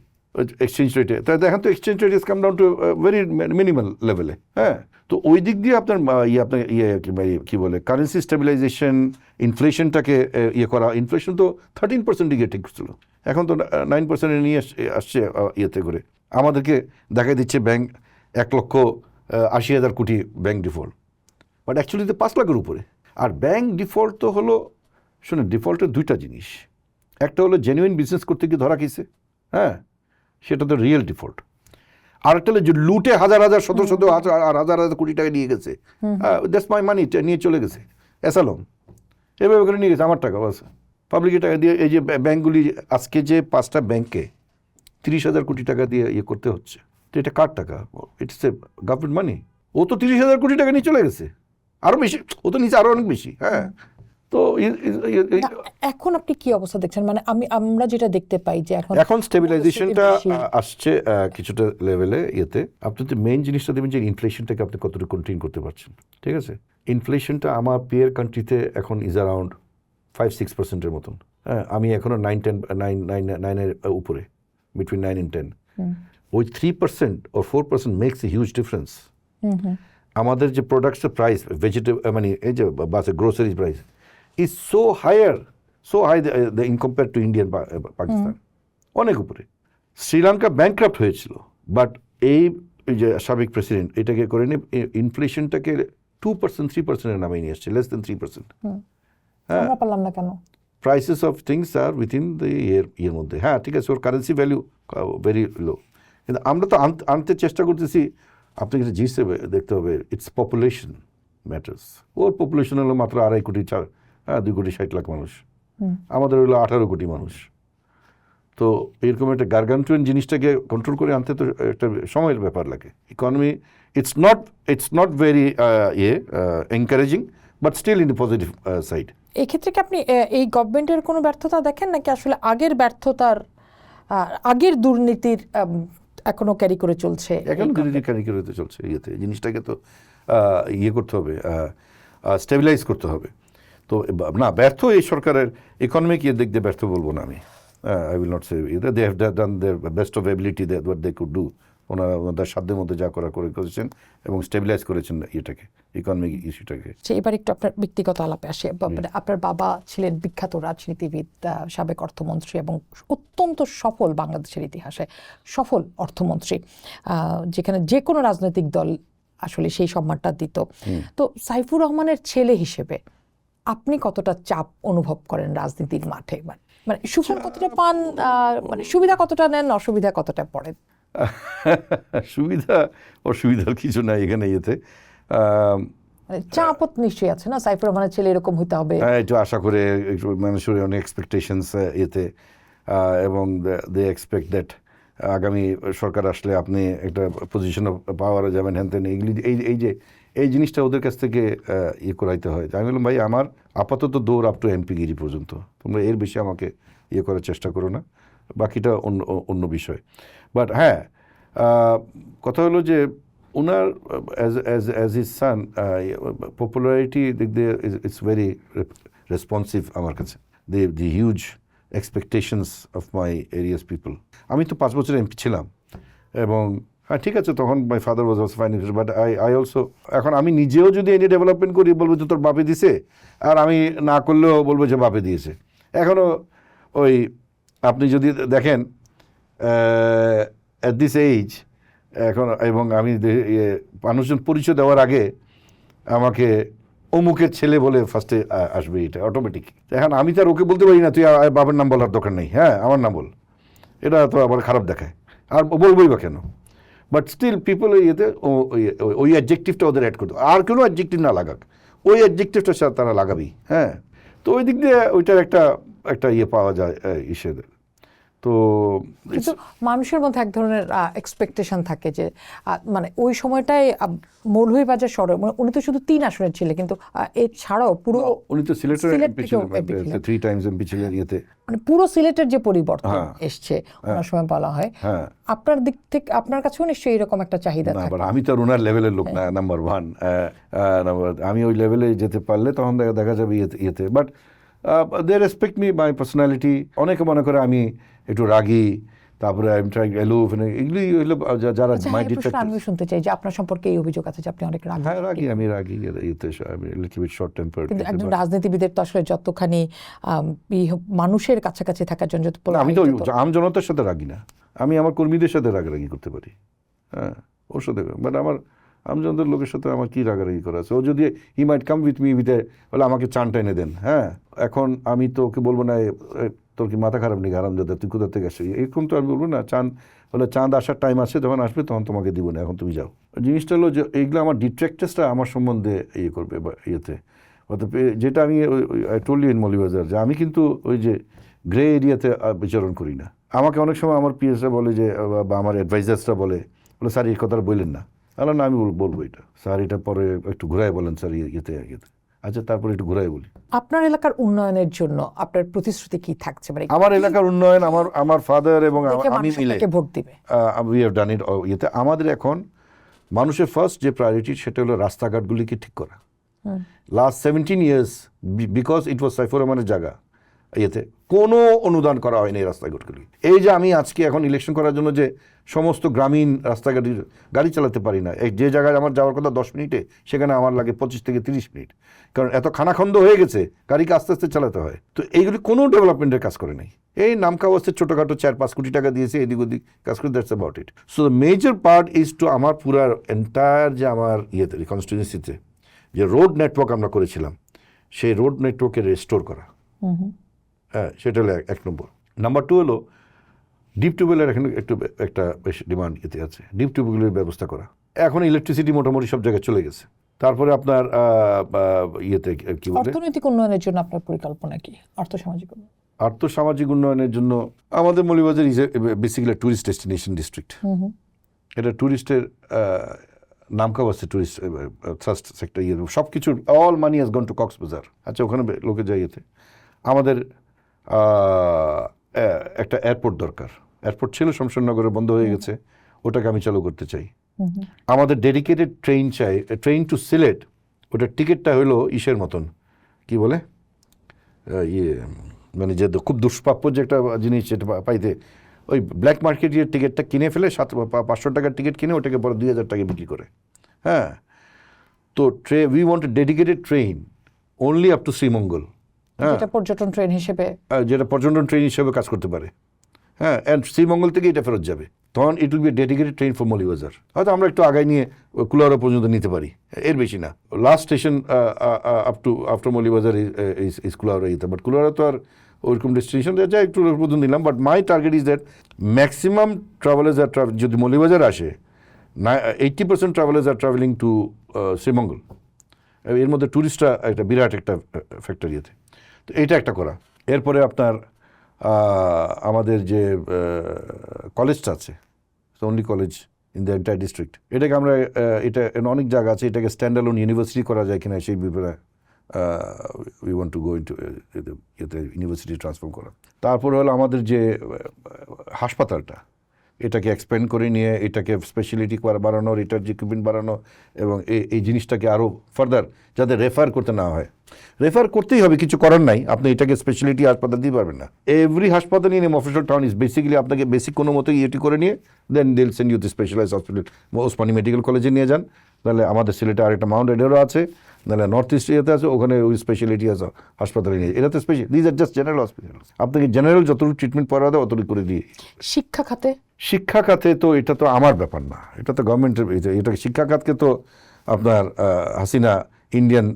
এক্সচেঞ্জ রেটে। তাই দেখেন তো exchange rate is come down to very minimal লেভেলে। হ্যাঁ, তো ওই দিক দিয়ে আপনার কী বলে কারেন্সি স্টেবিলাইজেশন, ইনফ্লেশনটাকে করা। ইনফ্লেশন তো 13% দিকে ঠিক ছিল, এখন তো 9% নিয়ে আসছে ইয়েতে করে। আমাদেরকে দেখা দিচ্ছে ব্যাংক 1,80,000 কোটি ব্যাংক ডিফল্ট, বাট অ্যাকচুয়ালি তো 5 লাখের উপরে। আর ব্যাংক ডিফল্ট তো হলো, শুনুন, ডিফল্টের দুইটা জিনিস। একটা হলো জেনুইন বিজনেস করতে গিয়ে ধরা খেয়েছে, হ্যাঁ, সেটা তো রিয়েল ডিফল্ট। আর একটা হলো যে লুটে হাজার হাজার কোটি টাকা নিয়ে গেছে, দ্যাটস মাই মানি, নিয়ে চলে গেছে অ্যাসালম, এভাবে করে নিয়ে গেছে আমার টাকা, বাস পাবলিকের টাকা দিয়ে। এই যে ব্যাংকগুলি আজকে যে 5টা ব্যাংকে 30,000 কোটি টাকা দিয়ে করতে হচ্ছে, তো এটা কার টাকা? ইটস এ গভর্নমেন্ট মানি। ও তো 30,000 কোটি টাকা নিয়ে চলে গেছে, আরও বেশি, ও তো নিচে আরও অনেক বেশি। হ্যাঁ, তো এখন আপনি কি অবস্থা দেখছেন? মানে আমরা যেটা দেখতে পাই যে এখন স্টেবিলাইজেশনটা আসছে কিছুটা লেভেলে। ইয়েতে আপনি তো মেইন জিনিসটা দেবেন যে ইনফ্লেশনটাকে আপনি কতটুকু কন্টেইন করতে পারছেন। ঠিক আছে, ইনফ্লেশনটা আমার পিয়ার কান্ট্রিতে এখন ইজ অ্যারাউন্ড 5-6%-এর মতন। হ্যাঁ, আমি এখনও 9-10 উপরে, বিটুইন 9 and 10। ওই 3% or 4% makes a huge difference. আমাদের যে প্রোডাক্টসের প্রাইস, ভেজিটেবল মানে এই যে বাসে grocery price is so high in compare to Indian Pakistan, অনেক উপরে। শ্রীলঙ্কা ব্যাংক্রাফ্ট হয়েছিল, বাট এই যে সাবেক প্রেসিডেন্ট এটাকে করে নিয়ে ইনফ্লেশনটাকে 2%-3%-এর নামে নিয়ে আসছে, লেস দেন 3%। হ্যাঁ, পারলাম না কেন? Prices of things are within the year মধ্যে। হ্যাঁ, ঠিক আছে, ওর কারেন্সি ভ্যালু ভেরি লো, কিন্তু আমরা তো আনতে চেষ্টা করতেছি। আপনাকে যে জিনিস দেখতে হবে, it's population matters. Or population হলো মাত্র 2.5 কোটি, 2,60,00,000 মানুষ, আমাদের হলো 18 কোটি মানুষ। তো এরকম একটা গার্গান্টুয়ান জিনিসটাকে কন্ট্রোল করে আনতে তো একটা সময়ের ব্যাপার লাগে। Economy it's not very encouraging, but still in the positive side. এই ক্ষেত্রে কি আপনি এই গভর্নমেন্টের কোনো ব্যর্থতা দেখেন, নাকি আসলে আগের ব্যর্থতার, আগের দুর্নীতির এখনো ক্যারি করে চলছে? এখন দুর্নীতি ক্যারি করে চলছে। ইয়েতে জিনিসটাকে তো করতে হবে, স্টেবিলাইজ করতে হবে। তো না, ব্যর্থ এই সরকারের ইকোনমিক দিক দিয়ে ব্যর্থ বলবো না আমি। I will not say they have done their best of ability, what they could do. ওনারা সাধ্যের মধ্যে যা করেছেন এবং স্টেবিলাইজ করেছেন এটাকে, ইকোনমিক ইস্যুটাকে। এবার একটু আপনার ব্যক্তিগত আলাপে আসে। আপনার বাবা ছিলেন বিখ্যাত রাজনীতিবিদ, সাবেক অর্থমন্ত্রী এবং অত্যন্ত সফল, বাংলাদেশের ইতিহাসে সফল অর্থমন্ত্রী, যেখানে যে কোনো রাজনৈতিক দল আসলে সেই সম্মানটা দিত। তো সাইফুর রহমানের ছেলে হিসেবে আপনি কতটা চাপ অনুভব করেন রাজনীতির মাঠে? মানে সুফল কতটা পান, মানে সুবিধা কতটা নেন, অসুবিধা কতটা পড়েন? সুবিধা অসুবিধার কিছু নাই এখানে। চাপ নিশ্চয়ই আছে না, সাইফুর রহমানের ছেলে এরকম হইতে হবে, একটু আশা করে, একটু মানুষের অনেক এক্সপেকটেশনস এবং দে এক্সপেক্ট দ্যাট আগামী সরকার আসলে আপনি একটা পজিশন অফ পাওয়ারে যাবেন, হ্যান তেন। এগুলি এই জিনিসটা ওদের কাছ থেকে করাইতে হয়। আমি বললাম, ভাই, আমার আপাতত দৌড় আপ টু এমপিগিরি পর্যন্ত, তোমরা এর বেশি আমাকে করার চেষ্টা করো না, বাকিটা অন্য বিষয়। বাট হ্যাঁ, কথা হলো যে ওনার অ্যাজ হিজ সান পপুলারিটি দিক দিয়ে ইটস ভেরি রেসপন্সিভ আমার কাছে। The huge expectations of my areas people. আমি তো 5 বছর এমপি ছিলাম, এবং হ্যাঁ, ঠিক আছে, তখন my father was also finance, but I also, এখন আমি নিজেও যদি এনে ডেভেলপমেন্ট করি, বলবো যে তোর বাপে দিছে, আর আমি না করলেও বলবো যে বাপে দিয়েছে। এখনও ওই আপনি যদি দেখেন অ্যাট দিস এইজ এখন, এবং আমি মানুষজন পরিচয় দেওয়ার আগে আমাকে অমুকের ছেলে বলে ফার্স্টে আসবে, এটা অটোমেটিক। এখন আমি তো আর ওকে বলতে পারি না তুই বাবার নাম বলার দরকার নেই, হ্যাঁ আমার নাম বল, এটা তো আবার খারাপ দেখায়, আর বলবোই বা কেন। বাট স্টিল পিপল ওই অ্যাডজেক্টিভটা ওদের অ্যাড করতো, আর কোনো অ্যাডজেক্টিভ না লাগাক, ওই অ্যাডজেক্টিভটা তারা লাগাবেই। হ্যাঁ, তো ওই দিক দিয়ে ওইটার একটা পাওয়া যায় ইসেদের। তো কিন্তু মানুষের মধ্যে এক ধরনের এক্সপেকটেশন থাকে যে মানে ওই সময়টায় মৌলভীবাজার শহরে মানে উনি তো শুধু 3 আসনের ছিলেন, কিন্তু এছাড়াও পুরো উনি তো সিলেটের সিলেট এমপি থেকেও ছিলেন, MP ছিলেন। 3 টাইমস এমপি ছিলেন ইয়েতে। মানে পুরো সিলেটের যে পরিবর্তন হ্যাঁ। এসছে ওনার সময় বলা হয়, হ্যাঁ, আপনার দিক থেকে আপনার কাছেও নিশ্চয়ই এরকম একটা চাহিদা না, থাকে। but আমি তো আর ওনার লেভেলের লোক না, নাম্বার 1। আমি ওই লেভেলে যেতে পারলে তখন দেখা যাবে ইয়েতে। But they respect me my personality. অনেকে মনে করে আমি একটু রাগী, তারপরে আই এম ট্রাইং এলুফ, এগুলি হইলো যারা আচ্ছা, মাই হ্যাঁ, এই প্রশ্ন আমিও শুনতে চাই যে আপনার সম্পর্কে এই অভিযোগ আছে যে আপনি অনেক রাগী। হ্যাঁ, আমি রাগী ইয়েতে, আমি লিটল বিট শর্ট টেম্পারড। কিন্তু একজন রাজনীতিবিদের তো আসলে যতখানি মানুষের কাছাকাছি থাকার জন্য আমি তো আম জনতার সাথে রাগি না, আমি আমার কর্মীদের সাথে রাগারাগি করতে পারি। হ্যাঁ, ওর সাথে, বাট আমার আমজনতার লোকের সাথে আমার কি রাগারাগি করা আছে? ও যদি হি মাইট কাম উইথ মি বলে আমাকে চানটা এনে দেন, হ্যাঁ, এখন আমি তো ওকে বলবো না তোর কি মাথা খারাপ নেই হারামজাদা, তুই কোথা থেকে আসছিস, এরকম তো আমি বলবো না। চাঁদ আসার টাইম আছে, যখন আসবে তখন তোমাকে দিব না, এখন তুমি যাও। জিনিসটা হলো যে এইগুলো আমার ডিট্রাক্টার্সটা আমার সম্বন্ধে ইয়ে করবে বা ইয়েতে, অর্থাৎ যেটা আমি টোল্ড ইউ ইন মৌলভীবাজার, যে আমি কিন্তু ওই যে গ্রে এরিয়াতে বিচরণ করি না। আমাকে অনেক সময় আমার পিএসরা বলে যে, বা আমার অ্যাডভাইজার্সরা বলে স্যার এই কথাটা বললেন না। না, আমি বলবো এটা স্যার, এটা পরে একটু ঘুরাই বলেন স্যার, ইয়েতে। আচ্ছা, তারপরে একটু ঘুরাই বলি। আপনার এলাকার উন্নয়নের জন্য আপনার প্রতিশ্রুতি কি থাকছে? মানে আমার এলাকার উন্নয়ন, আমার ফাদার এবং দেখে আমি মানুষ মিলে আপনাকে ভোট দিবে। উই হ্যাভ ডান ইট ইয়েতে। আমাদের এখন মানুষের ফার্স্ট যে প্রায়োরিটি সেটা হলো রাস্তাঘাটগুলিকে ঠিক করা। লাস্ট 17 years বিকজ ইট ওয়াজ সাইফুর রহমানের জায়গা, ইয়েতে কোনো অনুদান করা হয়নি এই রাস্তাঘাটগুলি। এই যে আমি আজকে এখন ইলেকশন করার জন্য যে সমস্ত গ্রামীণ রাস্তাঘাট গাড়ি চালাতে পারি না, যে জায়গায় আমার যাওয়ার কথা 10 মিনিটে, সেখানে আমার লাগে 25 থেকে 30 মিনিট, কারণ এত খানাখন্দ হয়ে গেছে, গাড়িকে আস্তে আস্তে চালাতে হয়। তো এইগুলি কোনো ডেভেলপমেন্টের কাজ করে নাই। এই নামকা অবস্থায় ছোটোখাটো 4-5 কোটি টাকা দিয়েছে, এদিক ওদিক কাজ করে, that's about it. So the major part is to আমার পুরার এন্টায়ার যে আমার ইয়েতে কনস্টিটিউয়েন্সিতে যে রোড নেটওয়ার্ক আমরা করেছিলাম, সেই রোড নেটওয়ার্কে রেস্টোর করা। হ্যাঁ, সেটা হলো 1 নম্বর। নাম্বার 2 হলো ডিপ টিউবওয়েলের এখানে একটা বেশ ডিমান্ড ইয়েতে আছে, ডিপ টিউবওয়েলের ব্যবস্থা করা। এখন ইলেকট্রিসিটি মোটামুটি সব জায়গায় চলে গেছে। তারপরে আপনার ইয়েতে কি বলে, অর্থনৈতিক উন্নয়নের জন্য আপনার পরিকল্পনা কি? আর্থসামাজিক উন্নয়ন, আর্থসামাজিক উন্নয়নের জন্য আমাদের Moulvibazar is basically tourist destination district. এটা ট্যুরিস্টের নামকাও আছে, ট্যুরিস্ট থ্রাস্ট সেক্টর, ইয়ে সব কিছুর all money has gone to Cox's Bazar. আচ্ছা, ওখানে লোকে যায় ইয়েতে। আমাদের একটা এয়ারপোর্ট দরকার। এয়ারপোর্ট ছিল শমশেরনগরে, বন্ধ হয়ে গেছে, ওটাকে আমি চালু করতে চাই। আমাদের ডেডিকেটেড ট্রেন চাই, ট্রেন টু সিলেট। ওটার টিকিটটা হলো ইসের মতন, কি বলে, মানে যে খুব দুষ্প্রাপ্য যে একটা জিনিস, যেটা পাইতে ওই ব্ল্যাক মার্কেটের টিকিটটা কিনে ফেলে 500 টাকার টিকিট কিনে ওটাকে পরে 2000 টাকা বিক্রি করে। হ্যাঁ, তো we want a dedicated train only up to Sreemangal, যেটা পর্যটন ট্রেন হিসেবে, যেটা পর্যটন ট্রেন হিসেবে কাজ করতে পারে। হ্যাঁ, অ্যান্ড শ্রীমঙ্গল থেকে এটা ফেরত যাবে, তখন ইট will B dedicated train for Moulvibazar. হয়তো আমরা একটু আগায় নিয়ে কুলাউড়া পর্যন্ত নিতে পারি, এর বেশি না। Last station up to after Moulvibazar is Kulaura ইতে, বাট কুলাউড়া তো আর ওইরকম ডেস্টিনেশন যা একটু পর্যন্ত নিলাম। But my target is that maximum travellers আর যদি মৌলভীবাজার আসে, 80% travellers are travelling to Sreemangal. এর মধ্যে ট্যুরিস্টরা একটা বিরাট একটা ফ্যাক্টর ইয়েতে। তো এইটা একটা করা। এরপরে আপনার আমাদের যে কলেজটা আছে, only college in the entire district, এটাকে আমরা এটা অনেক জায়গা আছে, এটাকে স্ট্যান্ডালোন ইউনিভার্সিটি করা যায় কিনা সেই ব্যাপারে we want to go into এতে ইউনিভার্সিটি ট্রান্সফর্ম করা। তারপরে হলো আমাদের যে হাসপাতালটা, এটাকে এক্সপ্যান্ড করে নিয়ে এটাকে স্পেশালিটি বাড়ানোর, এটার যে ইকুইপমেন্ট বাড়ানো, এবং এই জিনিসটাকে আরও ফার্দার যাতে রেফার করতে না হয়। রেফার করতেই হবে, কিছু করার নাই, আপনি এটাকে স্পেশালিটি হাসপাতাল দিতে পারবেন না। এভরি হাসপাতাল ইন মফস্বল টাউন ইজ বেসিক্যালি আপনাকে বেসিক কোনো মতো ইয়েটি করে নিয়ে দেন they'll send you to specialize hospital. Osmani medical কলেজে নিয়ে যান, তাহলে আমাদের সিলেটে আরেকটা মাউন্ট এডেরও আছে, নাহলে নর্থ ইস্ট ইয়েতে আছে, ওখানে ওই স্পেশালিটি আছে হাসপাতালে নিয়ে। এটা তো special, these are just general hospital. আপনাকে জেনারেল যতটুকু ট্রিটমেন্ট করা দেয় অতটুকু করে দিয়ে। শিক্ষা খাতে, শিক্ষা খাতে তো এটা তো আমার ব্যাপার না, এটা তো গভর্নমেন্টের। এটা শিক্ষা খাতকে তো আপনার হাসিনা ইন্ডিয়ান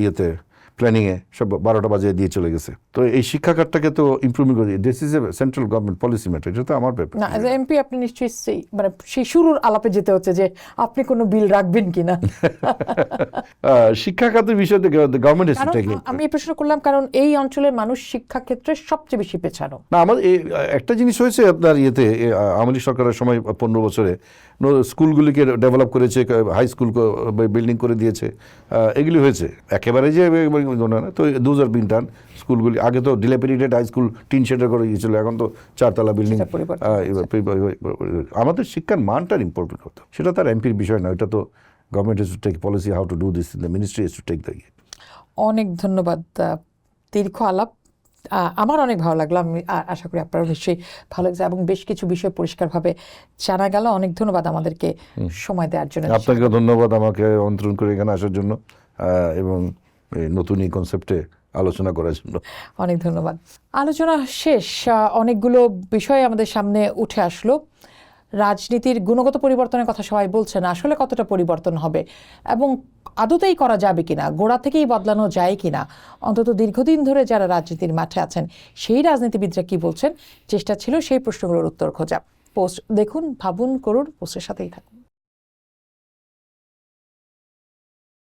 ইয়েতে প্ল্যানিংয়ে সব 12টা বাজে দিয়ে চলে গেছে। তো এই শিক্ষা খাতটাকে তো ইমপ্রুভমেন্ট করে this is a central government policy matter, এটা তো আমার ব্যাপার না এজ এমপি আপনি নিশ্চয়ই মানে সেই শুরুর আলাপে যেতে হচ্ছে যে আপনি কোনো বিল রাখবেন কিনা। শিক্ষা খাতের বিষয়তে গভর্নমেন্ট ইজ টু কারণ টেক ইট। আমি এই প্রশ্ন করলাম কারণ এই অঞ্চলের মানুষ শিক্ষা ক্ষেত্রে সবচেয়ে বেশি পেছানো। না আমাদের একটা জিনিস হয়েছে আপনার ইয়েতে আওয়ামী লীগ সরকারের সময় 15 বছরে স্কুলগুলিকে ডেভেলপ করেছে, হাই স্কুল বিল্ডিং করে দিয়েছে, এগুলি হয়েছে একেবারে যে না। তো দোজ আর বিন ডান। স্কুলগুলি আগে তো ডিলেপিডেটেড হাই স্কুল টিন শেডের করে গিয়েছিল, এখন তো 4 তলা বিল্ডিং। সেটা পরিবর্তন আমাদের শিক্ষার মানটার ইম্পর্টেন্ট হতো, সেটা তার এমপির বিষয় না, এটা তো government is to take policy how to do this, the ministry is to take the. অনেক ধন্যবাদ, দীর্ঘ আলাপ, আমার অনেক ভালো লাগলো, আমি আশা করি আপনারও নিশ্চয়ই ভালো লাগছে এবং বেশ কিছু বিষয় পরিষ্কারভাবে জানা গেল। অনেক ধন্যবাদ আমাদেরকে সময় দেওয়ার জন্য। আপনাকে ধন্যবাদ আমাকে আমন্ত্রণ করে এখানে আসার জন্য এবং নতুন এই কনসেপ্টে আলোচনা করার জন্য। অনেক ধন্যবাদ। আলোচনা শেষ, অনেকগুলো বিষয় আমাদের সামনে উঠে আসলো। রাজনীতির গুণগত পরিবর্তনের কথা সবাই বলছেন, আসলে কতটা পরিবর্তন হবে এবং আদতেই করা যাবে কিনা, গোড়া থেকেই বদলানো যায় কিনা, অন্তত দীর্ঘদিন ধরে যারা রাজনীতির মাঠে আছেন সেই রাজনীতিবিদরা কি বলছেন, চেষ্টা ছিল সেই প্রশ্নগুলোর উত্তর খোঁজা। পোস্ট দেখুন, ভাবুন, করুন, পোস্টের সাথেই থাকুন।